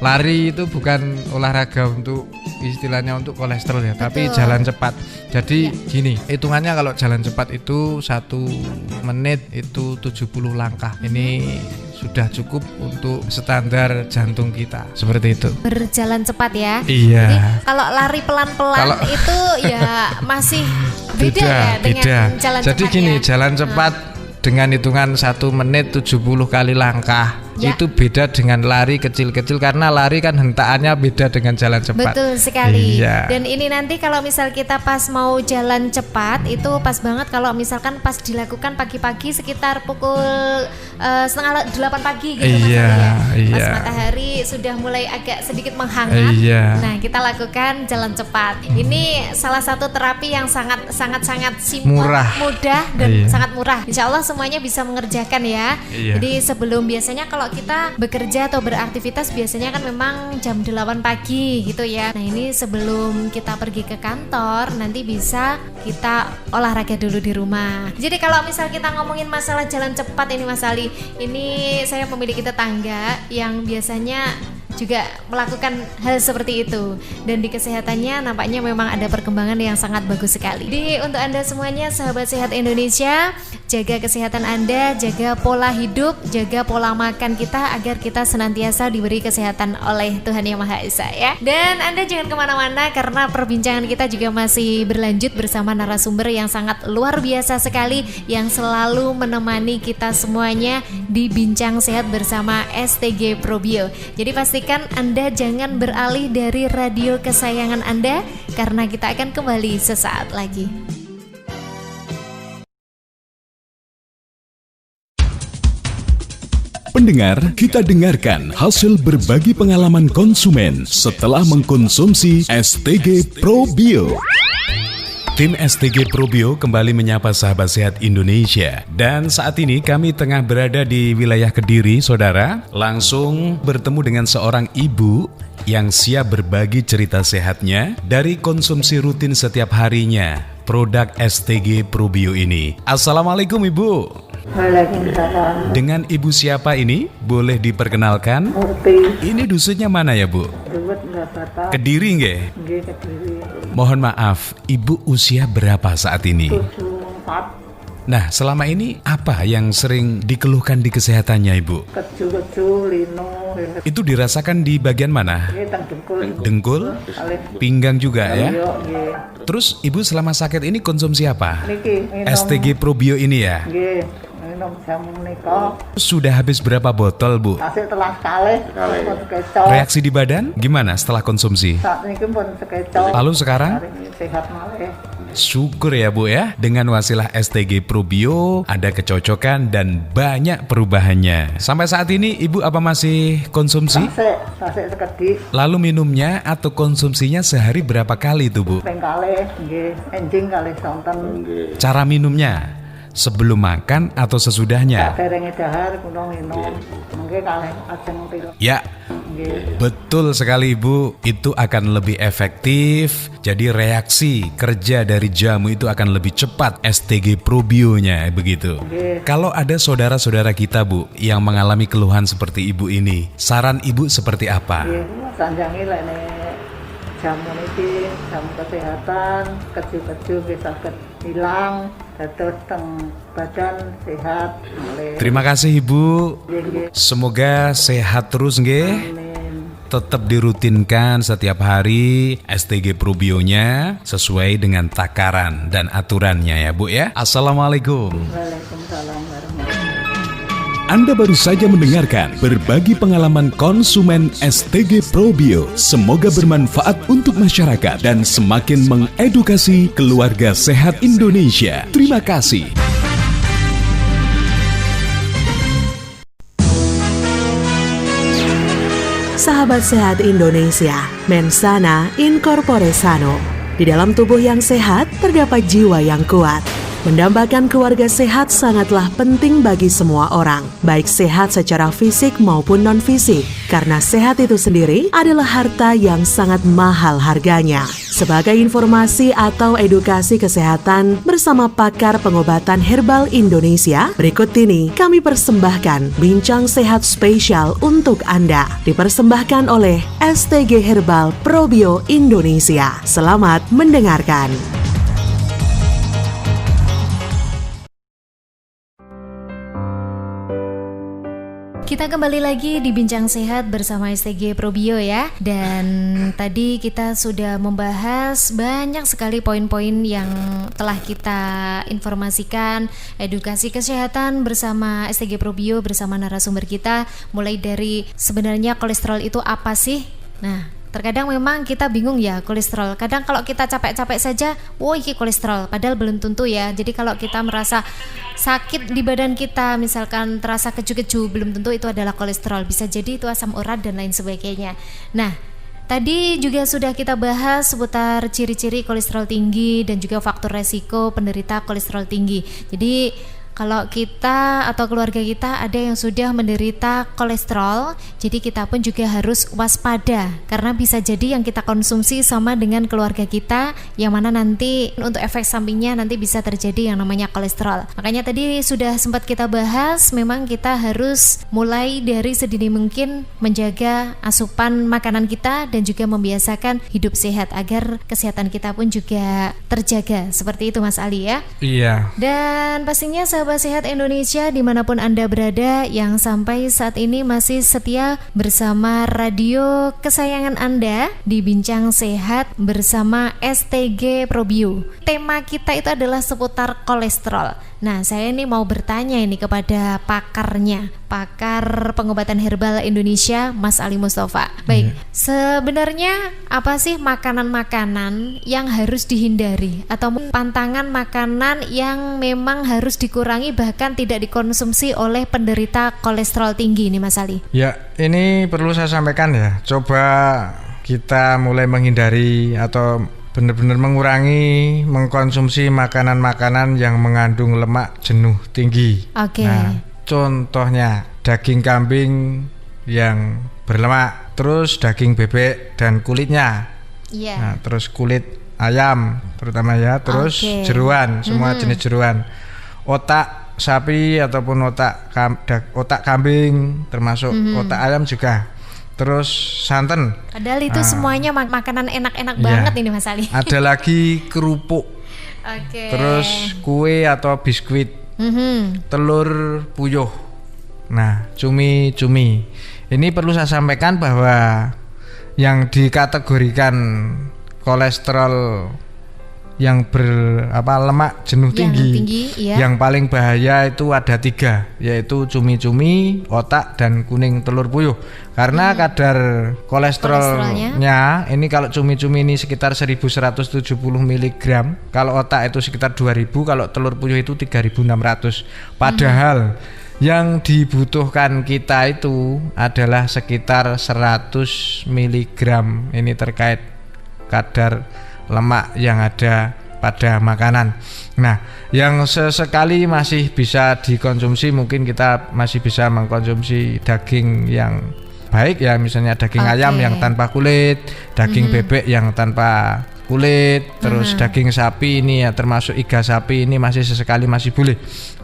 C: lari itu bukan olahraga untuk istilahnya untuk kolesterol ya, tapi jalan cepat. Jadi gini, hitungannya kalau jalan cepat itu 1 menit itu 70 langkah. Ini sudah cukup untuk standar jantung kita. Seperti itu.
B: Berjalan cepat ya.
C: Iya.
B: Jadi kalau lari pelan-pelan itu ya masih beda ya dengan jalan
C: Jadi
B: cepat
C: gini,
B: ya.
C: jalan cepat dengan hitungan 1 menit 70 kali langkah.
B: Ya.
C: Itu beda dengan lari kecil-kecil, karena lari kan hentakannya beda dengan jalan cepat.
B: Betul sekali.
C: Iya.
B: Dan ini nanti kalau misal kita pas mau jalan cepat itu pas banget kalau misalkan pas dilakukan pagi-pagi sekitar pukul 7:30 pagi gitu Mas
C: Iya,
B: Ali ya. Pas
C: iya.
B: matahari sudah mulai agak sedikit menghangat.
C: Iya.
B: Nah, kita lakukan jalan cepat. Ini salah satu terapi yang sangat simpel,
C: Murah.
B: mudah dan
C: Iya.
B: sangat murah. Insya Allah semuanya bisa mengerjakan ya.
C: Iya.
B: Jadi sebelum biasanya kalau kita bekerja atau beraktivitas biasanya kan memang jam 8 pagi gitu ya. Nah ini sebelum kita pergi ke kantor nanti bisa kita olahraga dulu di rumah. Jadi kalau misal kita ngomongin masalah jalan cepat ini Mas Ali, ini saya memiliki tetangga yang biasanya juga melakukan hal seperti itu, dan di kesehatannya nampaknya memang ada perkembangan yang sangat bagus sekali. Jadi untuk Anda semuanya sahabat sehat Indonesia, jaga kesehatan Anda, jaga pola hidup, jaga pola makan kita agar kita senantiasa diberi kesehatan oleh Tuhan Yang Maha Esa ya. Dan Anda jangan kemana-mana karena perbincangan kita juga masih berlanjut bersama narasumber yang sangat luar biasa sekali yang selalu menemani kita semuanya di Bincang Sehat bersama STG Probio. Jadi pastikan Anda jangan beralih dari radio kesayangan Anda karena kita akan kembali sesaat lagi.
D: Pendengar, kita dengarkan hasil berbagi pengalaman konsumen setelah mengkonsumsi STG Probio. Tim STG Probio kembali menyapa sahabat sehat Indonesia. Dan saat ini kami tengah berada di wilayah Kediri, saudara. Langsung bertemu dengan seorang ibu yang siap berbagi cerita sehatnya dari konsumsi rutin setiap harinya produk STG Probio ini. Assalamualaikum Ibu.
F: Waalaikumsalam.
D: Dengan Ibu siapa ini? Boleh diperkenalkan?
F: Murti.
D: Ini dusunnya mana ya Bu?
F: Duwet Nggak
D: Kediri nggih?
F: Nggih Kediri.
D: Mohon maaf, Ibu usia berapa saat ini?
F: 74.
D: Nah, selama ini apa yang sering dikeluhkan di kesehatannya Ibu?
F: Keju, lino.
D: Itu dirasakan di bagian mana?
F: Nggih teng dengkul.
D: Dengkul?
F: Kalih.
D: Pinggang juga ya?
F: Yo nggih.
D: Terus Ibu selama sakit ini konsumsi apa?
F: Niki minum.
D: STG Probio ini ya?
F: Nggih, minum jamu menika.
D: Sudah habis berapa botol Bu?
F: Tasik telah kalih. Pun sekecok.
D: Reaksi di badan gimana setelah konsumsi?
F: Saat niki pun sekecok.
D: Lalu sekarang?
F: Hari ini sehat malih.
D: Syukur ya Bu ya, dengan wasilah STG Probio ada kecocokan dan banyak perubahannya. Sampai saat ini Ibu apa masih konsumsi?
F: Tasik sekedhik.
D: Lalu minumnya atau konsumsinya sehari berapa kali itu Bu?
F: Ping kalih nggih, enjing kalih sonten.
D: Cara minumnya? Sebelum makan atau sesudahnya?
F: Derenge dahar kuno minum. Mengke kalih ajeng piro.
D: Ya,
F: Nggih.
D: betul sekali Ibu, itu akan lebih efektif. Jadi reaksi kerja dari jamu itu akan lebih cepat STG Probionya begitu. Kalau ada saudara-saudara kita Bu yang mengalami keluhan seperti Ibu ini, saran Ibu seperti apa?
F: Nggih, sanjangi lek jamu niki, jamu kesehatan, keju-keju nggih saged ilang, dados teng badan sehat.
D: Terima kasih Ibu.
F: Nggih.
D: Semoga sehat terus nggih.
F: Amin.
D: Tetap dirutinkan setiap hari STG Probionya sesuai dengan takaran dan aturannya ya Bu ya. Assalamualaikum.
F: Waalaikumsalam warahmatullahi.
D: Anda baru saja mendengarkan berbagi pengalaman konsumen STG Probio. Semoga bermanfaat untuk masyarakat dan semakin mengedukasi keluarga sehat Indonesia. Terima kasih.
A: Sahabat sehat Indonesia, mensana in corpore sano. Di dalam tubuh yang sehat terdapat jiwa yang kuat. Mendambakan keluarga sehat sangatlah penting bagi semua orang, baik sehat secara fisik maupun non-fisik, karena sehat itu sendiri adalah harta yang sangat mahal harganya. Sebagai informasi atau edukasi kesehatan bersama pakar pengobatan herbal Indonesia, berikut ini kami persembahkan Bincang Sehat spesial untuk Anda, dipersembahkan oleh STG Herbal Probio Indonesia. Selamat mendengarkan.
B: Kita kembali lagi di Bincang Sehat bersama STG Probio ya. Dan tadi kita sudah membahas banyak sekali poin-poin yang telah kita informasikan, edukasi kesehatan bersama STG Probio bersama narasumber kita, mulai dari sebenarnya kolesterol itu apa sih? Nah, terkadang memang kita bingung ya kolesterol. Kadang kalau kita capek-capek saja, wah ini kolesterol, padahal belum tentu ya. Jadi kalau kita merasa sakit di badan kita, misalkan terasa keju-keju, belum tentu itu adalah kolesterol. Bisa jadi itu asam urat dan lain sebagainya. Nah, tadi juga sudah kita bahas seputar ciri-ciri kolesterol tinggi dan juga faktor resiko penderita kolesterol tinggi. Jadi kalau kita atau keluarga kita ada yang sudah menderita kolesterol, jadi kita pun juga harus waspada karena bisa jadi yang kita konsumsi sama dengan keluarga kita, yang mana nanti untuk efek sampingnya nanti bisa terjadi yang namanya kolesterol. Makanya tadi sudah sempat kita bahas, memang kita harus mulai dari sedini mungkin menjaga asupan makanan kita dan juga membiasakan hidup sehat agar kesehatan kita pun juga terjaga. Seperti itu Mas Ali ya.
C: Iya.
B: Dan pastinya sahabat Sehat Indonesia dimanapun Anda berada yang sampai saat ini masih setia bersama radio kesayangan Anda di Bincang Sehat bersama STG Probio. Tema kita itu adalah seputar kolesterol. Nah, saya ini mau bertanya ini kepada pakarnya, pakar pengobatan herbal Indonesia, Mas Ali Mustafa. Baik, sebenarnya apa sih makanan-makanan yang harus dihindari atau pantangan makanan yang memang harus dikurangi bahkan tidak dikonsumsi oleh penderita kolesterol tinggi ini Mas Ali?
C: Ya, ini perlu saya sampaikan ya. Coba kita mulai menghindari atau benar-benar mengurangi mengkonsumsi makanan-makanan yang mengandung lemak jenuh tinggi.
B: Oke.
C: Nah, contohnya daging kambing yang berlemak, terus daging bebek dan kulitnya.
B: Iya.
C: Nah, terus kulit ayam terutama ya, terus jeruan, semua jenis jeruan. Otak sapi ataupun otak kambing termasuk otak ayam juga. Terus santan.
B: Padahal itu semuanya makanan enak-enak banget ini Mas Ali.
C: Ada lagi kerupuk. Terus kue atau biskuit. Telur puyuh. Nah, cumi-cumi. Ini perlu saya sampaikan bahwa yang dikategorikan kolesterol yang lemak jenuh tinggi iya. Yang paling bahaya itu ada 3, yaitu cumi-cumi, otak, dan kuning telur puyuh. Karena kadar kolesterolnya ini kalau cumi-cumi ini sekitar 1170 mg, kalau otak itu sekitar 2000, kalau telur puyuh itu 3600. Padahal yang dibutuhkan kita itu adalah sekitar 100 mg. Ini terkait kadar lemak yang ada pada makanan. Nah, yang sesekali masih bisa dikonsumsi, mungkin kita masih bisa mengkonsumsi daging yang baik ya, misalnya daging ayam yang tanpa kulit, daging bebek yang tanpa kulit, terus daging sapi ini ya termasuk iga sapi ini masih sesekali masih boleh.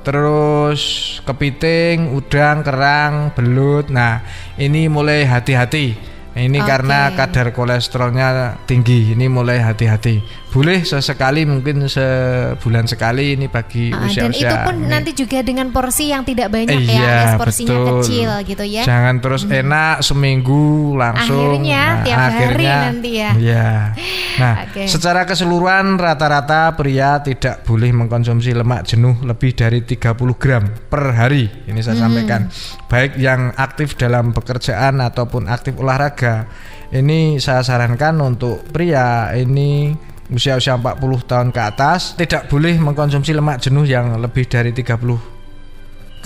C: Terus kepiting, udang, kerang, belut. Nah, ini mulai hati-hati. Ini karena kadar kolesterolnya tinggi, ini mulai hati-hati. Boleh sesekali, mungkin sebulan sekali ini bagi usia-usia.
B: Dan itu pun nanti juga dengan porsi yang tidak banyak
C: ya,
B: porsinya
C: betul.
B: Kecil gitu ya.
C: Jangan terus enak seminggu langsung.
B: Akhirnya tiap hari nanti ya.
C: Iya. Nah, secara keseluruhan rata-rata pria tidak boleh mengkonsumsi lemak jenuh lebih dari 30 gram per hari. Ini saya sampaikan. Baik yang aktif dalam pekerjaan ataupun aktif olahraga. Ini saya sarankan untuk pria ini usia-usia 40 tahun ke atas tidak boleh mengkonsumsi lemak jenuh yang lebih dari 30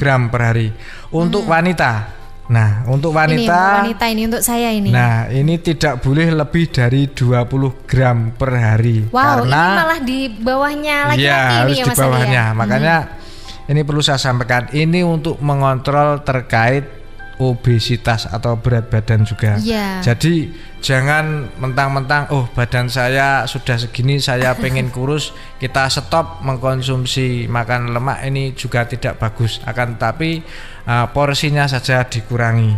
C: gram per hari. Untuk wanita, nah untuk wanita
B: ini untuk saya ini.
C: Nah, ini tidak boleh lebih dari 20 gram per hari.
B: Wow,
C: karena
B: ini malah di bawahnya laki-laki
C: ya,
B: ini
C: harus
B: ya
C: di
B: Mas
C: bawahnya.
B: Ali ya?
C: Makanya ini perlu saya sampaikan, ini untuk mengontrol terkait obesitas atau berat badan juga. Jadi jangan mentang-mentang badan saya sudah segini, saya pengen kurus, kita stop mengkonsumsi makan lemak, ini juga tidak bagus. Akan tetapi porsinya saja dikurangi.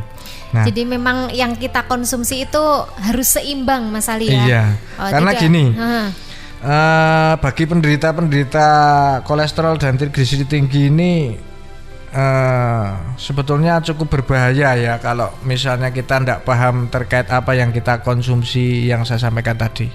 C: Nah,
B: jadi memang yang kita konsumsi itu harus seimbang Mas Ali ya.
C: Iya. Karena gini. Bagi penderita kolesterol dan trigliserid tinggi ini sebetulnya cukup berbahaya ya kalau misalnya kita tidak paham terkait apa yang kita konsumsi yang saya sampaikan tadi.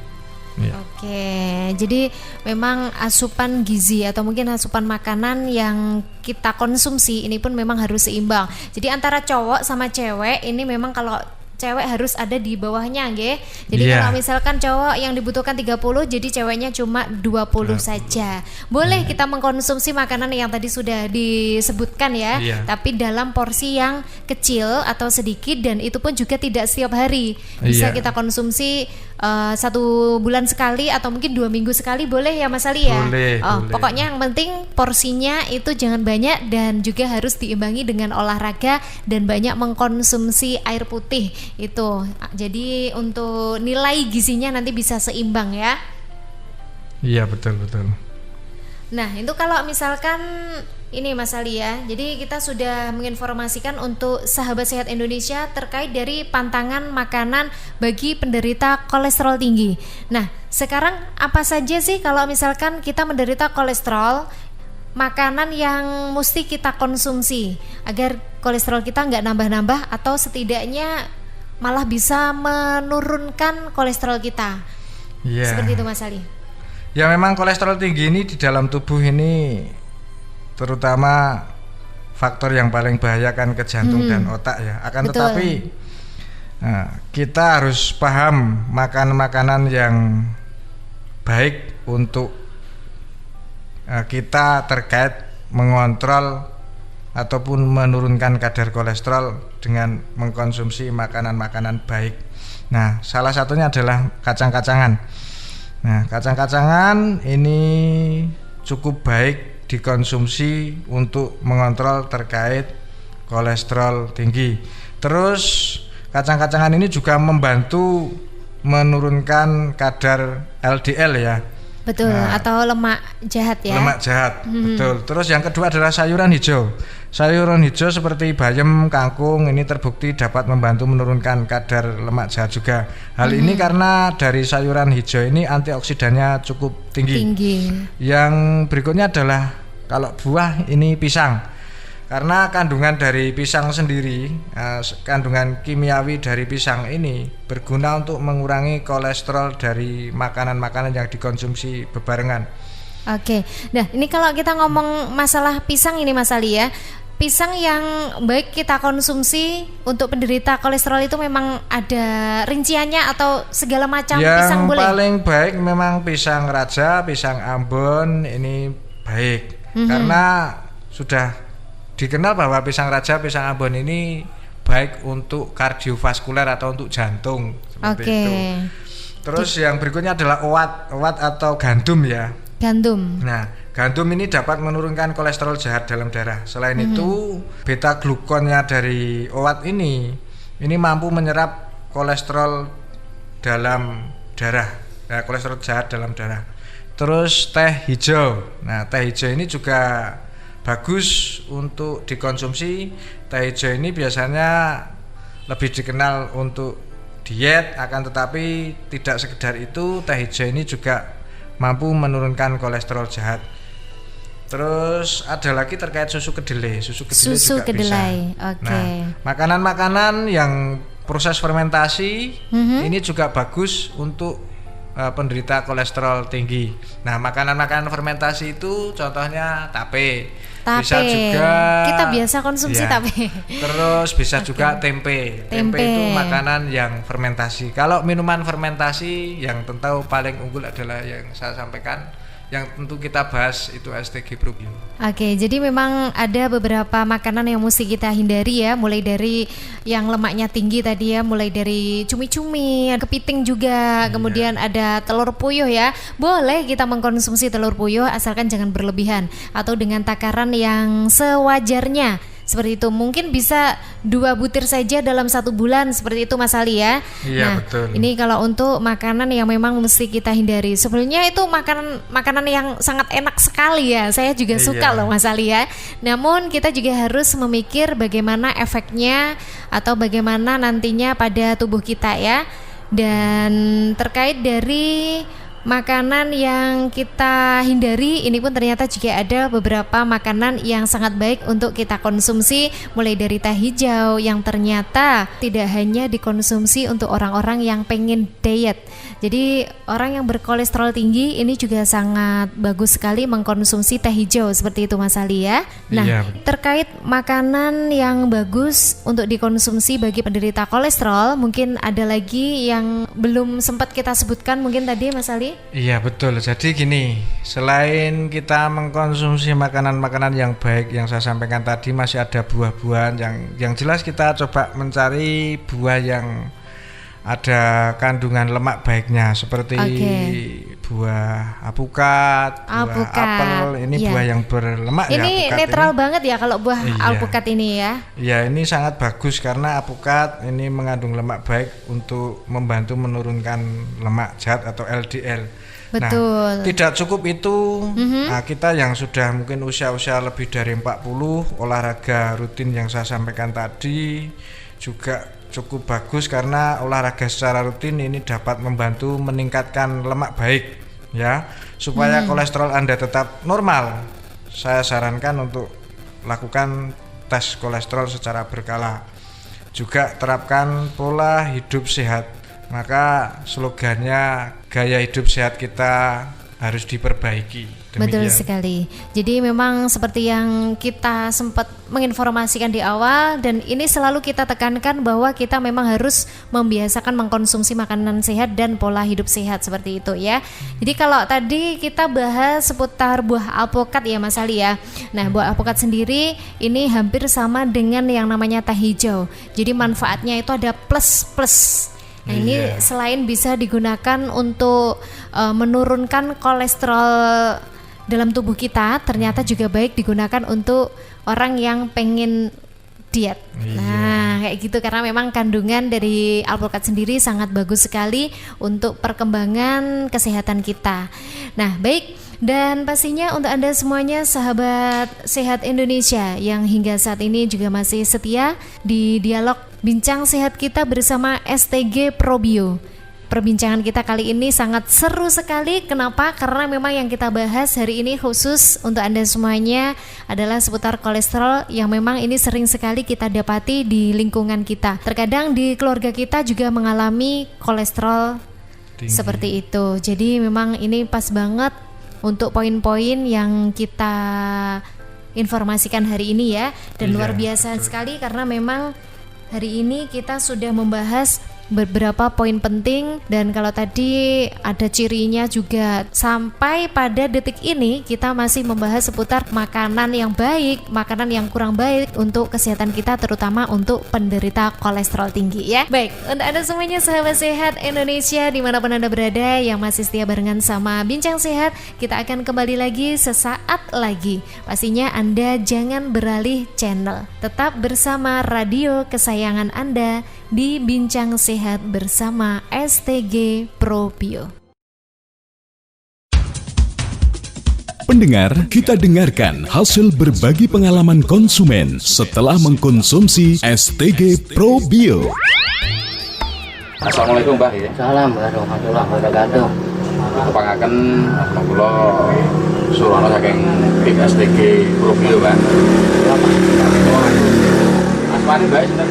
C: Ya.
B: Oke, jadi memang asupan gizi atau mungkin asupan makanan yang kita konsumsi ini pun memang harus seimbang. Jadi antara cowok sama cewek ini memang kalau cewek harus ada di bawahnya, nggih. Jadi kalau misalkan cowok yang dibutuhkan 30, jadi ceweknya cuma 20 saja. Boleh kita mengkonsumsi makanan yang tadi sudah disebutkan ya, tapi dalam porsi yang kecil atau sedikit, dan itu pun juga tidak setiap hari. Bisa kita konsumsi 1 bulan sekali atau mungkin 2 minggu sekali, boleh ya Mas Ali ya?
C: Boleh.
B: Pokoknya yang penting porsinya itu jangan banyak dan juga harus diimbangi dengan olahraga dan banyak mengkonsumsi air putih itu. Jadi untuk nilai gizinya nanti bisa seimbang ya.
C: Iya, betul.
B: Nah, itu kalau misalkan ini Mas Ali ya. Jadi kita sudah menginformasikan untuk sahabat sehat Indonesia terkait dari pantangan makanan bagi penderita kolesterol tinggi. Nah, sekarang apa saja sih kalau misalkan kita menderita kolesterol, makanan yang mesti kita konsumsi agar kolesterol kita nggak nambah-nambah atau setidaknya malah bisa menurunkan kolesterol kita. Seperti itu Mas Ali.
C: Ya, memang kolesterol tinggi ini di dalam tubuh ini terutama faktor yang paling bahaya kan ke jantung dan otak ya. Akan tetapi kita harus paham makanan-makanan yang baik untuk kita terkait mengontrol ataupun menurunkan kadar kolesterol dengan mengkonsumsi makanan-makanan baik. Nah, salah satunya adalah kacang-kacangan. Nah, kacang-kacangan ini cukup baik dikonsumsi untuk mengontrol terkait kolesterol tinggi. Terus kacang-kacangan ini juga membantu menurunkan kadar LDL ya.
B: Betul, atau lemak jahat ya.
C: Lemak jahat, betul. Terus yang kedua adalah sayuran hijau. Sayuran hijau seperti bayam, kangkung ini terbukti dapat membantu menurunkan kadar lemak jahat juga. Hal ini karena dari sayuran hijau ini antioksidannya cukup tinggi. Yang berikutnya adalah kalau buah ini pisang. Karena kandungan dari pisang sendiri, kandungan kimiawi dari pisang ini berguna untuk mengurangi kolesterol dari makanan-makanan yang dikonsumsi bebarengan.
B: Oke, nah ini kalau kita ngomong masalah pisang ini Mas Ali ya, pisang yang baik kita konsumsi untuk penderita kolesterol itu memang ada rinciannya atau segala macam pisang boleh?
C: Yang paling baik memang pisang raja, pisang Ambon ini baik, karena sudah dikenal bahwa pisang raja, pisang Ambon ini baik untuk kardiovaskuler atau untuk jantung seperti itu. Terus yang berikutnya adalah owat atau gandum ya.
B: Gandum.
C: Nah, gandum ini dapat menurunkan kolesterol jahat dalam darah. Selain itu, beta glukonnya dari owat ini mampu menyerap kolesterol dalam darah. Nah, kolesterol jahat dalam darah. Terus teh hijau. Nah, teh hijau ini juga bagus untuk dikonsumsi. Teh hijau ini biasanya lebih dikenal untuk diet, akan tetapi tidak sekedar itu, teh hijau ini juga mampu menurunkan kolesterol jahat. Terus ada lagi terkait susu kedelai. Susu kedelai juga bisa. Nah, makanan-makanan yang proses fermentasi ini juga bagus untuk penderita kolesterol tinggi. Nah, makanan-makanan fermentasi itu contohnya tape. Bisa juga
B: kita biasa konsumsi tape.
C: Terus bisa juga tempe. Tempe itu makanan yang fermentasi. Kalau minuman fermentasi yang tentu paling unggul adalah yang saya sampaikan, yang tentu kita bahas itu STG Probio.
B: Oke, jadi memang ada beberapa makanan yang mesti kita hindari ya, mulai dari yang lemaknya tinggi tadi ya, mulai dari cumi-cumi, kepiting juga, kemudian ada telur puyuh ya. Boleh kita mengkonsumsi telur puyuh asalkan jangan berlebihan atau dengan takaran yang sewajarnya. Seperti itu, mungkin bisa 2 butir saja dalam 1 bulan, seperti itu Mas Ali ya.
C: Iya, betul.
B: Ini kalau untuk makanan yang memang mesti kita hindari. Sebenarnya itu makanan yang sangat enak sekali ya. Saya juga suka loh Mas Ali ya. Namun kita juga harus memikir bagaimana efeknya atau bagaimana nantinya pada tubuh kita ya. Dan terkait dari makanan yang kita hindari, ini pun ternyata juga ada beberapa makanan yang sangat baik untuk kita konsumsi, mulai dari teh hijau yang ternyata tidak hanya dikonsumsi untuk orang-orang yang pengen diet. Jadi orang yang berkolesterol tinggi ini juga sangat bagus sekali mengkonsumsi teh hijau seperti itu Mas Ali ya. Nah,
C: Iya.
B: terkait makanan yang bagus untuk dikonsumsi bagi penderita kolesterol, mungkin ada lagi yang belum sempat kita sebutkan mungkin tadi Mas Ali?
C: Iya betul. Jadi gini, selain kita mengkonsumsi makanan-makanan yang baik yang saya sampaikan tadi, masih ada buah-buahan yang jelas kita coba mencari buah yang ada kandungan lemak baiknya seperti buah apukat, buah apel. Ini
B: iya.
C: buah yang berlemak ya.
B: Ini
C: apukat
B: netral
C: ini.
B: banget ya kalau buah
C: Iya.
B: alpukat ini ya.
C: Ya, ini sangat bagus karena apukat ini mengandung lemak baik untuk membantu menurunkan lemak jahat atau LDL.
B: Betul.
C: Nah, tidak cukup itu. Nah, kita yang sudah mungkin usia-usia lebih dari 40, olahraga rutin yang saya sampaikan tadi juga cukup bagus karena olahraga secara rutin ini dapat membantu meningkatkan lemak baik ya, supaya kolesterol Anda tetap normal. Saya sarankan untuk lakukan tes kolesterol secara berkala. Juga terapkan pola hidup sehat. Maka slogannya gaya hidup sehat kita harus diperbaiki.
B: Betul
C: Demikian.
B: sekali. Jadi memang seperti yang kita sempat menginformasikan di awal, dan ini selalu kita tekankan bahwa kita memang harus membiasakan mengkonsumsi makanan sehat dan pola hidup sehat seperti itu ya. Jadi kalau tadi kita bahas seputar buah alpukat ya Mas Ali ya. Nah, buah alpukat sendiri ini hampir sama dengan yang namanya teh hijau. Jadi manfaatnya itu ada plus-plus. Nah, ini selain bisa digunakan untuk menurunkan kolesterol dalam tubuh kita, ternyata juga baik digunakan untuk orang yang pengen diet. Nah, kayak gitu, karena memang kandungan dari alpukat sendiri sangat bagus sekali untuk perkembangan kesehatan kita. Nah, baik. Dan pastinya untuk Anda semuanya sahabat Sehat Indonesia yang hingga saat ini juga masih setia di dialog Bincang Sehat kita bersama STG Probio. Perbincangan kita kali ini sangat seru sekali. Kenapa? Karena memang yang kita bahas hari ini khusus untuk Anda semuanya adalah seputar kolesterol yang memang ini sering sekali kita dapati di lingkungan kita. Terkadang di keluarga kita juga mengalami kolesterol tinggi. Seperti itu. Jadi memang ini pas banget untuk poin-poin yang kita informasikan hari ini ya. Dan luar biasa sekali karena memang hari ini kita sudah membahas beberapa poin penting, dan kalau tadi ada cirinya juga sampai pada detik ini kita masih membahas seputar makanan yang baik, makanan yang kurang baik untuk kesehatan kita, terutama untuk penderita kolesterol tinggi ya. Baik, untuk Anda semuanya sahabat Sehat Indonesia dimanapun Anda berada yang masih setia barengan sama Bincang Sehat, kita akan kembali lagi sesaat lagi. Pastinya Anda jangan beralih channel, tetap bersama radio kesayangan Anda di Bincang Sehat bersama STG Probio.
D: Pendengar, kita dengarkan hasil berbagi pengalaman konsumen setelah mengkonsumsi STG Probio.
E: Assalamualaikum Mbah ya.
I: Salam warahmatullahi wabarakatuh.
E: Kepangaken kula Surono saking tim STG Probio, Mbak. Asmane Mbak sinten?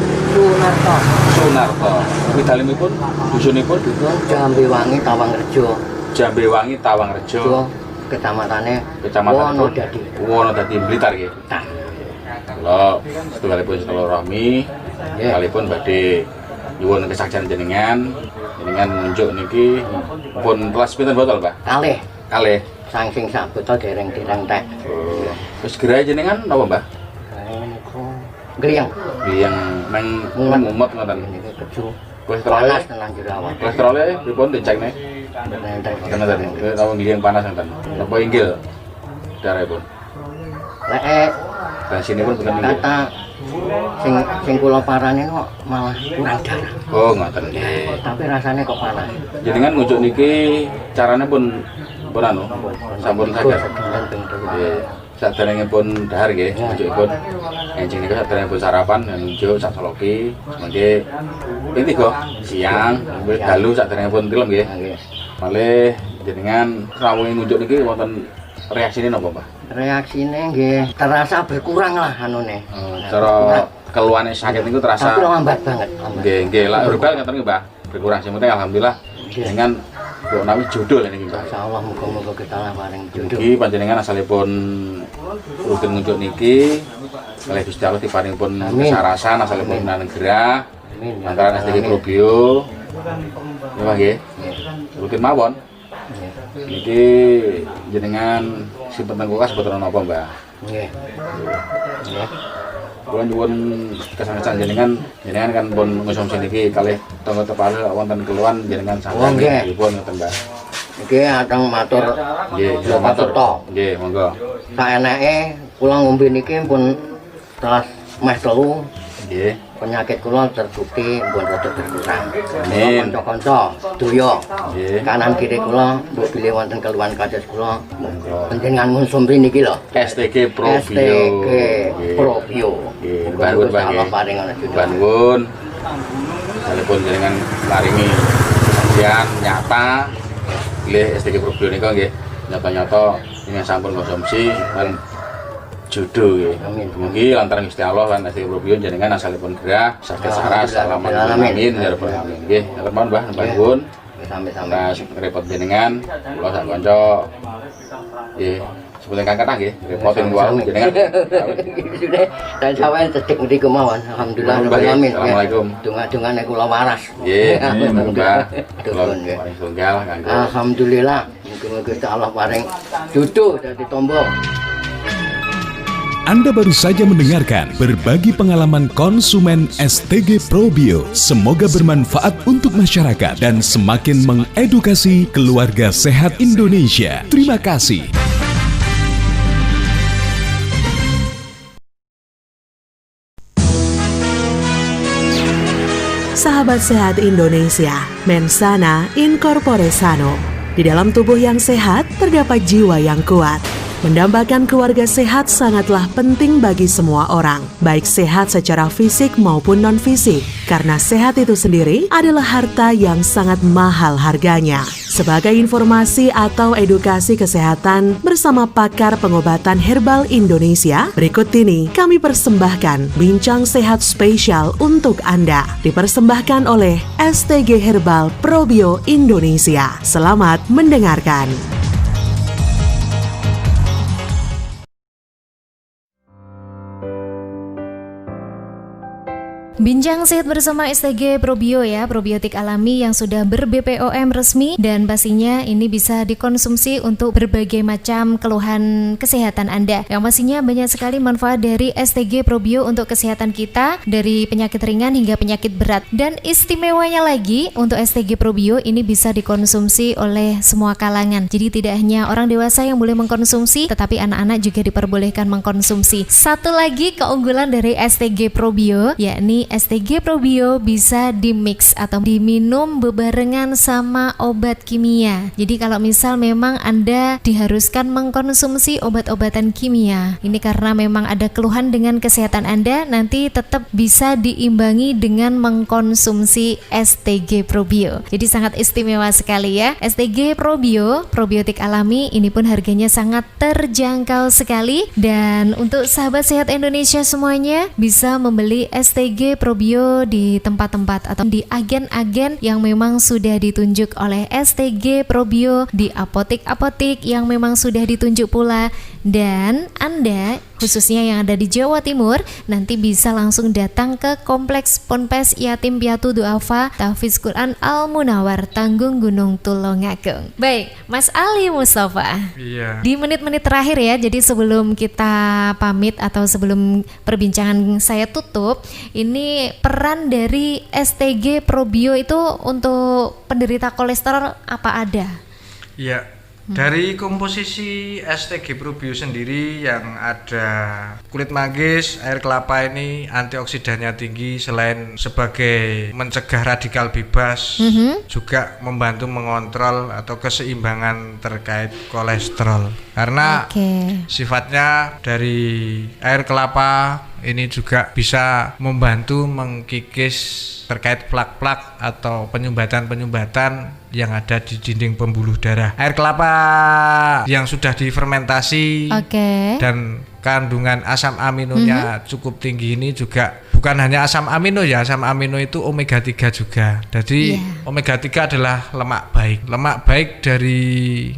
E: Sunarto. Widalimipun dusunipun
I: Jambewangi Tawangrejo.
E: Jambewangi Tawangrejo.
I: Kecamatannya
E: Wonodadi. Wonodadi Blitar nggih. Kula setunggalipun silaturahmi, kalipun badhe nyuwun kesaktian jenengan nunjuk niki pun kelas pinten botol, Pak? Kalih.
I: Saking sak botol dereng-dereng tek.
E: Oh. Terus gerai jenengan napa, Mbah?
I: Gliyang
E: nang mumet ngoten.
I: niki keju.
E: Kolesterolnya
I: Panas tenan jerawat.
E: kolesterolnya pripun dicekne? Tenan. Tahu gliyang panas ngoten. Napa inggil? Darahipun.
I: Lek
E: Tensinipun boten inggil.
I: kata sing kula parane kok malah kurang darah.
E: Oh, ngoten nggih.
I: Tapi rasanya kok panas.
E: Jenengan ngunjuk niki carane pun anu sampun saged. Nggih. Saderengipun dahar nggih, nunjukipun enjing niku saderengipun sarapan nunjuk sak soloki, semangke ping 3 siang, wis dalu saderengipun tilem nggih. Malih jenengan rawuhe ngunjuk niki wonten reaksine napa, Pak?
I: Reaksine nggih terasa berkurang lah anune.
E: Cara keluhane sakit niku terasa
I: tapi lambat banget.
E: Nggih, lak rubel ngoten nggih, Mbah. Berkurang sing penting alhamdulillah jenengan kok nawi jodoh niki, Mbah.
I: Insyaallah muga-muga kita lah paring jodoh.
E: Iki panjenengan asalipun rutin ngunjuk niki oleh Gusti Allah diparingipun kesarasan asalipun negara. Antara STG Probio. Ya, Pak nggih. Rutin mawon. Niki jenengan simpen teng kulkas boten napa, Mbah?
I: Nggih. Nggih.
E: Kula nyuwun kesangesan jenengan kan pun ngonsumsi niki kalih tangga tepal wonten keluhan jenengan sampeyan pripun ngoten, Mbah.
I: Nggih ateng matur
E: nggih, matur to. Nggih, monggo.
I: Saeneke kula ngombe niki pun telas meh telu.
E: Nggih.
I: Penyakit kula terbukti pun rada berkurang.
E: Amin.
I: Kanca-kanca sedaya.
E: Nggih.
I: Kanan kiri kula mbok bilih wonten keluhan kados kula. Panjenengan ngonsumsi niki lho.
E: STG Probio.
I: STG Probio.
E: Nggih, bangun Pak nggih.
I: Paring ana jodoh.
E: Bangun. Salepun jenengan paringi kesaksian nyata bilih STG Probio nika nggih nyata-nyata dengan sampun konsumsi lan jodoh nggih.
I: Amin.
E: Mugi lantaran Gusti Allah lan STG Probio jenengan asalipun gerah saged saras salaman amin ya rabbal alamin. Nggih, ngatur nuwun Mbah bangun.
I: Sampai-sampai
E: repot jenengan kula sak kanca. Nggih, sepuling kangkatah nggih, repotin kula jenengan.
I: Sudah dan sampean sedek ngriki kemawon. Alhamdulillah rabbil alamin.
E: Assalamualaikum.
I: Donga-dongane kula waras.
E: Nggih, Mbah. Kula
I: Dukun nggih.
E: paring tunggal kanggo.
I: Alhamdulillah. Muga-muga Gusti Allah paring jodoh dadi tombo.
D: Anda baru saja mendengarkan berbagi pengalaman konsumen STG Probio. Semoga bermanfaat untuk masyarakat dan semakin mengedukasi keluarga sehat Indonesia. Terima kasih.
A: Sahabat sehat Indonesia, Mensana in corpore sano. Di dalam tubuh yang sehat terdapat jiwa yang kuat. Mendambakan keluarga sehat sangatlah penting bagi semua orang, baik sehat secara fisik maupun non-fisik, karena sehat itu sendiri adalah harta yang sangat mahal harganya. Sebagai informasi atau edukasi kesehatan bersama pakar pengobatan herbal Indonesia, berikut ini kami persembahkan Bincang Sehat spesial untuk Anda, dipersembahkan oleh STG Herbal Probio Indonesia. Selamat mendengarkan.
B: Bincang sehat bersama STG Probio ya, probiotik alami yang sudah ber-BPOM resmi dan pastinya ini bisa dikonsumsi untuk berbagai macam keluhan kesehatan Anda. Yang pastinya banyak sekali manfaat dari STG Probio untuk kesehatan kita, dari penyakit ringan hingga penyakit berat. Dan istimewanya lagi untuk STG Probio ini bisa dikonsumsi oleh semua kalangan. Jadi tidak hanya orang dewasa yang boleh mengkonsumsi, tetapi anak-anak juga diperbolehkan mengkonsumsi. Satu lagi keunggulan dari STG Probio, yakni STG Probio bisa dimix atau diminum bebarengan sama obat kimia. Jadi kalau misal memang Anda diharuskan mengkonsumsi obat-obatan kimia, ini karena memang ada keluhan dengan kesehatan Anda, nanti tetap bisa diimbangi dengan mengkonsumsi STG Probio. Jadi sangat istimewa sekali ya. STG Probio, probiotik alami, ini pun harganya sangat terjangkau sekali. Dan untuk sahabat sehat Indonesia semuanya bisa membeli STG Probio di tempat-tempat atau di agen-agen yang memang sudah ditunjuk oleh STG Probio, di apotik-apotik yang memang sudah ditunjuk pula. Dan Anda khususnya yang ada di Jawa Timur nanti bisa langsung datang ke Kompleks Ponpes Yatim Piatu Duafa Tahfiz Quran Al Munawar, Tanggung Gunung Tulungagung. Baik, Mas Ali Mustafa.
C: Iya.
B: Di menit-menit terakhir ya, jadi sebelum kita pamit atau sebelum perbincangan saya tutup, ini peran dari STG Probio itu untuk penderita kolesterol apa ada?
C: Iya. Dari komposisi STG Probio sendiri yang ada kulit manggis, air kelapa ini antioksidannya tinggi, selain sebagai mencegah radikal bebas, juga membantu mengontrol atau keseimbangan terkait kolesterol. Karena sifatnya dari air kelapa ini juga bisa membantu mengkikis terkait plak-plak atau penyumbatan-penyumbatan yang ada di dinding pembuluh darah. Air kelapa yang sudah difermentasi dan kandungan asam aminonya cukup tinggi ini juga bukan hanya asam amino ya, asam amino itu omega 3 juga. Jadi omega 3 adalah lemak baik. Lemak baik dari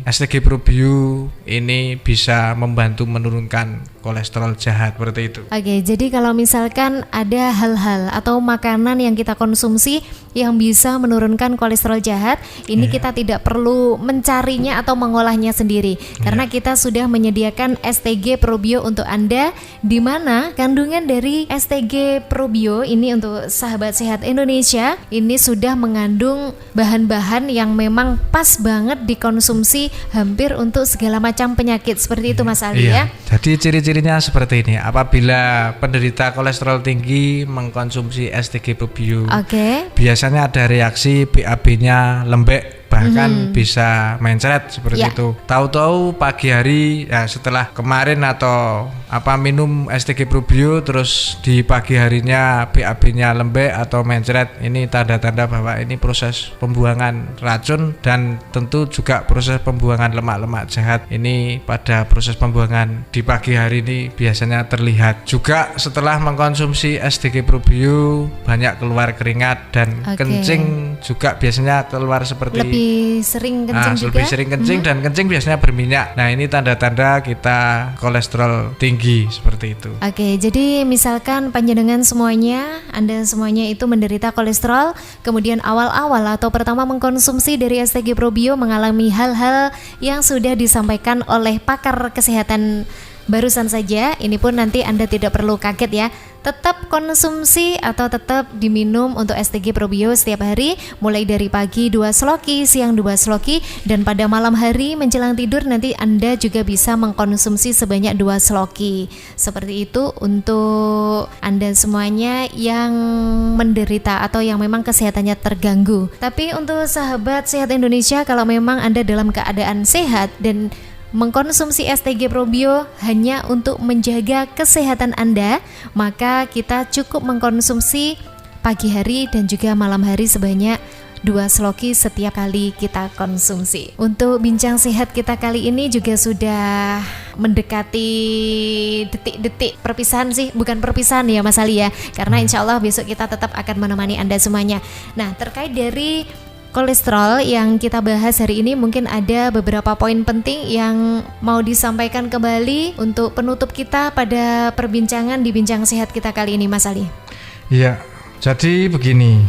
C: STG Probio ini bisa membantu menurunkan kolesterol jahat seperti itu.
B: Oke, jadi kalau misalkan ada hal-hal atau makanan yang kita konsumsi yang bisa menurunkan kolesterol jahat, ini kita tidak perlu mencarinya atau mengolahnya sendiri karena kita sudah menyediakan STG Probio untuk Anda, di mana kandungan dari STG Probio ini untuk sahabat sehat Indonesia ini sudah mengandung bahan-bahan yang memang pas banget dikonsumsi hampir untuk segala macam penyakit seperti itu Mas Ali ya.
C: Jadi ciri-cirinya seperti ini. Apabila penderita kolesterol tinggi mengkonsumsi STG Probio, biasanya ada reaksi BAB-nya lembek, bahkan bisa mencret seperti itu. Tahu-tahu pagi hari ya setelah kemarin atau minum STG Probio terus di pagi harinya BAB-nya lembek atau mencret, ini tanda-tanda bahwa ini proses pembuangan racun dan tentu juga proses pembuangan lemak-lemak jahat. Ini pada proses pembuangan di pagi hari ini biasanya terlihat. Juga setelah mengkonsumsi STG Probio banyak keluar keringat dan kencing juga biasanya keluar seperti
B: lebih sering kencing juga.
C: Lebih sering kencing dan kencing biasanya berminyak. Nah, ini tanda-tanda kita kolesterol tinggi seperti itu.
B: Oke, jadi misalkan panjenengan semuanya, Anda semuanya itu menderita kolesterol, kemudian awal-awal atau pertama mengkonsumsi dari STG Probio mengalami hal-hal yang sudah disampaikan oleh pakar kesehatan barusan saja, ini pun nanti Anda tidak perlu kaget ya. Tetap konsumsi atau tetap diminum untuk STG Probio setiap hari, mulai dari pagi 2 sloki, siang 2 sloki, dan pada malam hari menjelang tidur nanti Anda juga bisa mengkonsumsi sebanyak 2 sloki. Seperti itu untuk Anda semuanya yang menderita atau yang memang kesehatannya terganggu. Tapi untuk sahabat sehat Indonesia, kalau memang Anda dalam keadaan sehat dan mengkonsumsi STG Probio hanya untuk menjaga kesehatan Anda, maka kita cukup mengkonsumsi pagi hari dan juga malam hari sebanyak 2 sloki setiap kali kita konsumsi. Untuk bincang sehat kita kali ini juga sudah mendekati detik-detik perpisahan sih, bukan perpisahan ya Mas Ali ya, karena insya Allah besok kita tetap akan menemani Anda semuanya. Nah, terkait dari kolesterol yang kita bahas hari ini, mungkin ada beberapa poin penting yang mau disampaikan kembali untuk penutup kita pada perbincangan di Bincang Sehat kita kali ini Mas Ali.
C: Iya, jadi begini,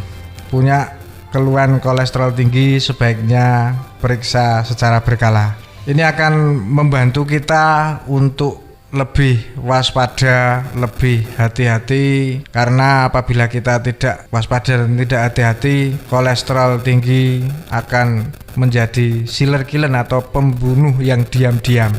C: punya keluhan kolesterol tinggi sebaiknya periksa secara berkala. Ini akan membantu kita untuk lebih waspada, lebih hati-hati, karena apabila kita tidak waspada dan tidak hati-hati, kolesterol tinggi akan menjadi silent killer atau pembunuh yang diam-diam.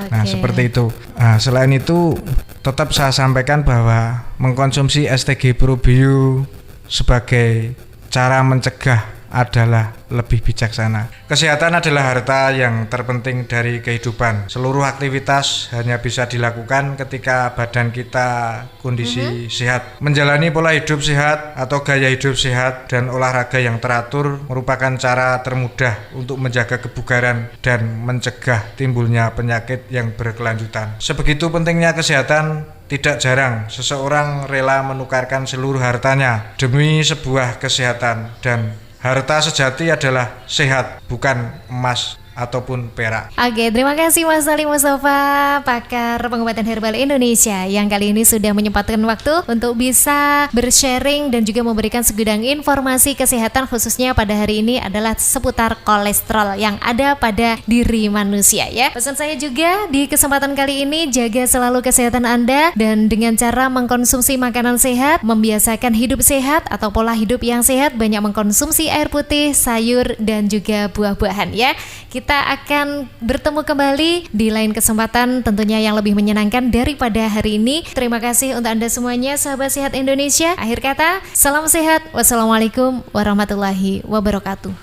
C: Nah, seperti itu. Nah, selain itu, tetap saya sampaikan bahwa mengkonsumsi STG Probio sebagai cara mencegah adalah lebih bijaksana. Kesehatan adalah harta yang terpenting dari kehidupan. Seluruh aktivitas hanya bisa dilakukan ketika badan kita kondisi sehat. Menjalani pola hidup sehat atau gaya hidup sehat dan olahraga yang teratur merupakan cara termudah untuk menjaga kebugaran dan mencegah timbulnya penyakit yang berkelanjutan. Sebegitu pentingnya kesehatan, tidak jarang seseorang rela menukarkan seluruh hartanya demi sebuah kesehatan, dan harta sejati adalah sehat, bukan emas ataupun perak.
B: Oke, terima kasih Mas Ali Mustafa, pakar pengobatan herbal Indonesia, yang kali ini sudah menyempatkan waktu untuk bisa bersharing dan juga memberikan segudang informasi kesehatan, khususnya pada hari ini adalah seputar kolesterol yang ada pada diri manusia ya. Pesan saya juga di kesempatan kali ini, jaga selalu kesehatan Anda dan dengan cara mengkonsumsi makanan sehat, membiasakan hidup sehat atau pola hidup yang sehat, banyak mengkonsumsi air putih, sayur dan juga buah-buahan ya. Kita akan bertemu kembali di lain kesempatan tentunya yang lebih menyenangkan daripada hari ini. Terima kasih untuk Anda semuanya, sahabat sehat Indonesia. Akhir kata, salam sehat. Wassalamualaikum warahmatullahi wabarakatuh.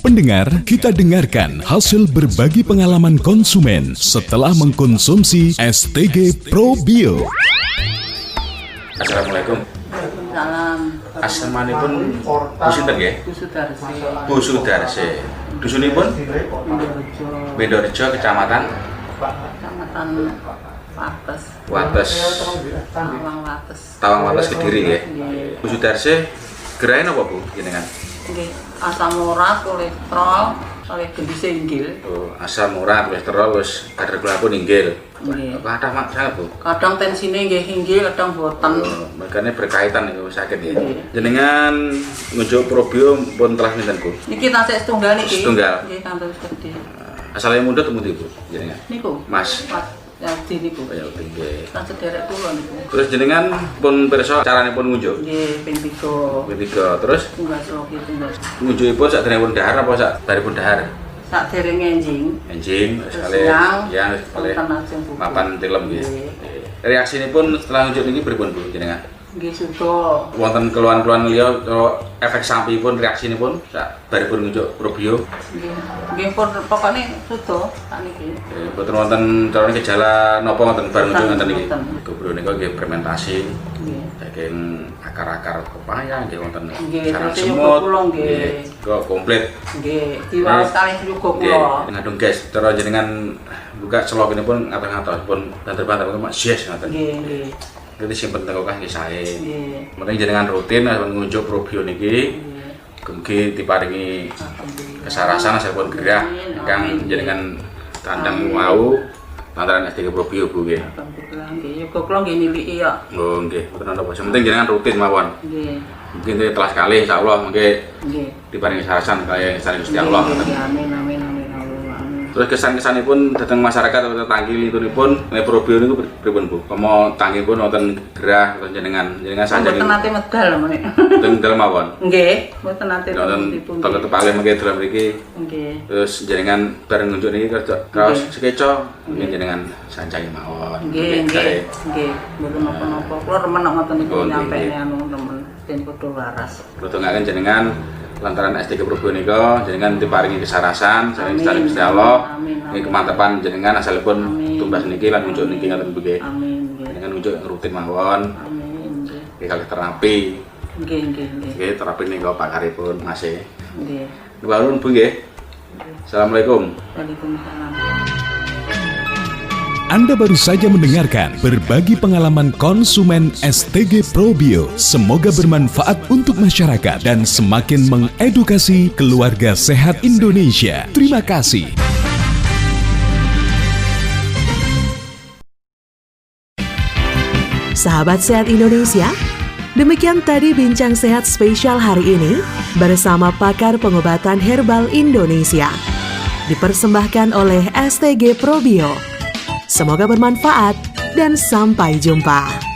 D: Pendengar, kita dengarkan hasil berbagi pengalaman konsumen setelah mengkonsumsi STG Probio.
E: Assalamualaikum.
F: Waalaikumsalam.
E: Asmanipun Bu sinten nggih? Bu Sudarse. Dusunipun Bendorejo, kecamatan Wates. Tawang Wates Kediri nggih. Bu Sudarse gerahe napa Bu jenengan?
F: Nggih, asam urat, kolesterol, oleh gendise inggil.
E: Oh, asam urat, kolesterol wis kadar gula pun inggil.
F: Nggih.
E: Kathah masalah Bu.
F: Kadang tensine nggih inggil, kadang boten.
E: Makanya berkaitan dengan sakit ya. Jenengan ngunjuk probio pun telah minten Bu.
F: Niki tasik setunggal niki.
E: Setunggal.
F: Nggih, kantor gede.
E: Asalnya muda temu Bu jenengan.
F: Niku.
E: Mas.
F: Yadi niku.
E: Ya nggih.
F: Kan sederek kula niku.
E: Terus jenengan pun pirsa caranipun ngunjuk.
F: Nggih, ping 3.
E: Ping 3. Terus
F: Tunggal sloki tunggal.
E: ngunjukipun sakderengipun dahar apa sakbaripun dahar?
F: Sak dereng enjing.
E: Enjing wis kali
F: Siang,
E: ya kali
F: wonten lajeng buka.
E: mapan tilem nggih.
F: Nggih.
E: Reaksinipun setelah ngunjuk niki pripun Bu jenengan?
F: Nggih suda.
E: Wonten keluhan-keluhan liya atau efek sampingipun reaksinipun sakbaripun ngunjuk probio?
F: Nggih. Nggih pun pokoknya suda sakniki.
E: Boten wonten carane gejala napa wonten bar ngunjuk ngoten niki.
F: Boten.
E: Gobro nika nggih fermentasi
F: Nggih.
E: saking akar-akar pepaya nggih wonten
F: Nggih,
E: sarang
F: terus yoga
E: semut.
F: kula nggih.
E: Kok komplit.
F: Nggih, diwaos kalih yoga kula.
E: Ngandung gas. Cara jenengan buka celokinipun ngatos-ngatos pun banter-banter Mas yes ngoten.
F: Nggih, nggih.
E: Jadi simpen teng kokah nggih sae.
F: Nggih.
E: Penting jenengan rutin ngunjuk probio niki. Mugi diparingi kesarasan asalipun gerah ingkang jenengan tandang wau lantaran STG Probio Bu nggih.
F: Alhamdulillah nggih. Yoga kula nggih niliki ya.
E: Oh nggih, mboten napa. Penting jenengan rutin mawon.
F: Nggih.
E: Mungkin telah sekali insyaallah mungkin
F: Nggih.
E: diparingi kesarasan kaya yang Gusti Allah.
F: Nggih, amin amin amin amin.
E: Terus kesan-kesanipun datang masyarakat atau tetanggi lintunipun nek Probio niku pripun Bu? Pomo tanggipun wonten gerah atau jenengan sanjang.
F: Mboten nate medal men.
E: Teng dalem mawon.
F: Nggih, mboten nate
E: Wonten
F: dipun.
E: tepale mengke dalam mriki.
F: Nggih.
E: Terus jenengan bareng nunjuk niki kaos sekeco mungkin jenengan sanjangi mawon.
F: Nggih, nggih. Nggih, mboten napa-napa. Kula remen ngoten niku
E: Oh, nggih,
F: nyampe
E: nggih.
F: anu temen den padha waras.
E: Kula jenengan lantaran STG Probio nika jenengan diparingi kesarasan saking
F: Amin.
E: Gusti Allah.
F: Amin, amin.
E: Niki kemantepan jenengan asalipun
F: Amin.
E: tumbas niki lan nunjuk niki ngoten nggih.
F: Amin nggih.
E: Jenengan nunjuk rutin mawon.
F: Amin nggih.
E: Nggih kalih terapi.
F: Nggih, nggih, nggih.
E: Nggih terapi nika pakaripun Mas e.
F: Nggih.
E: Nuwun Bu nggih. Assalamualaikum.
F: Waalaikumsalam.
D: Anda baru saja mendengarkan berbagi pengalaman konsumen STG Probio. Semoga bermanfaat untuk masyarakat dan semakin mengedukasi keluarga sehat Indonesia. Terima kasih.
A: Sahabat Sehat Indonesia, demikian tadi Bincang Sehat spesial hari ini bersama pakar pengobatan herbal Indonesia. Dipersembahkan oleh STG Probio. Semoga bermanfaat dan sampai jumpa.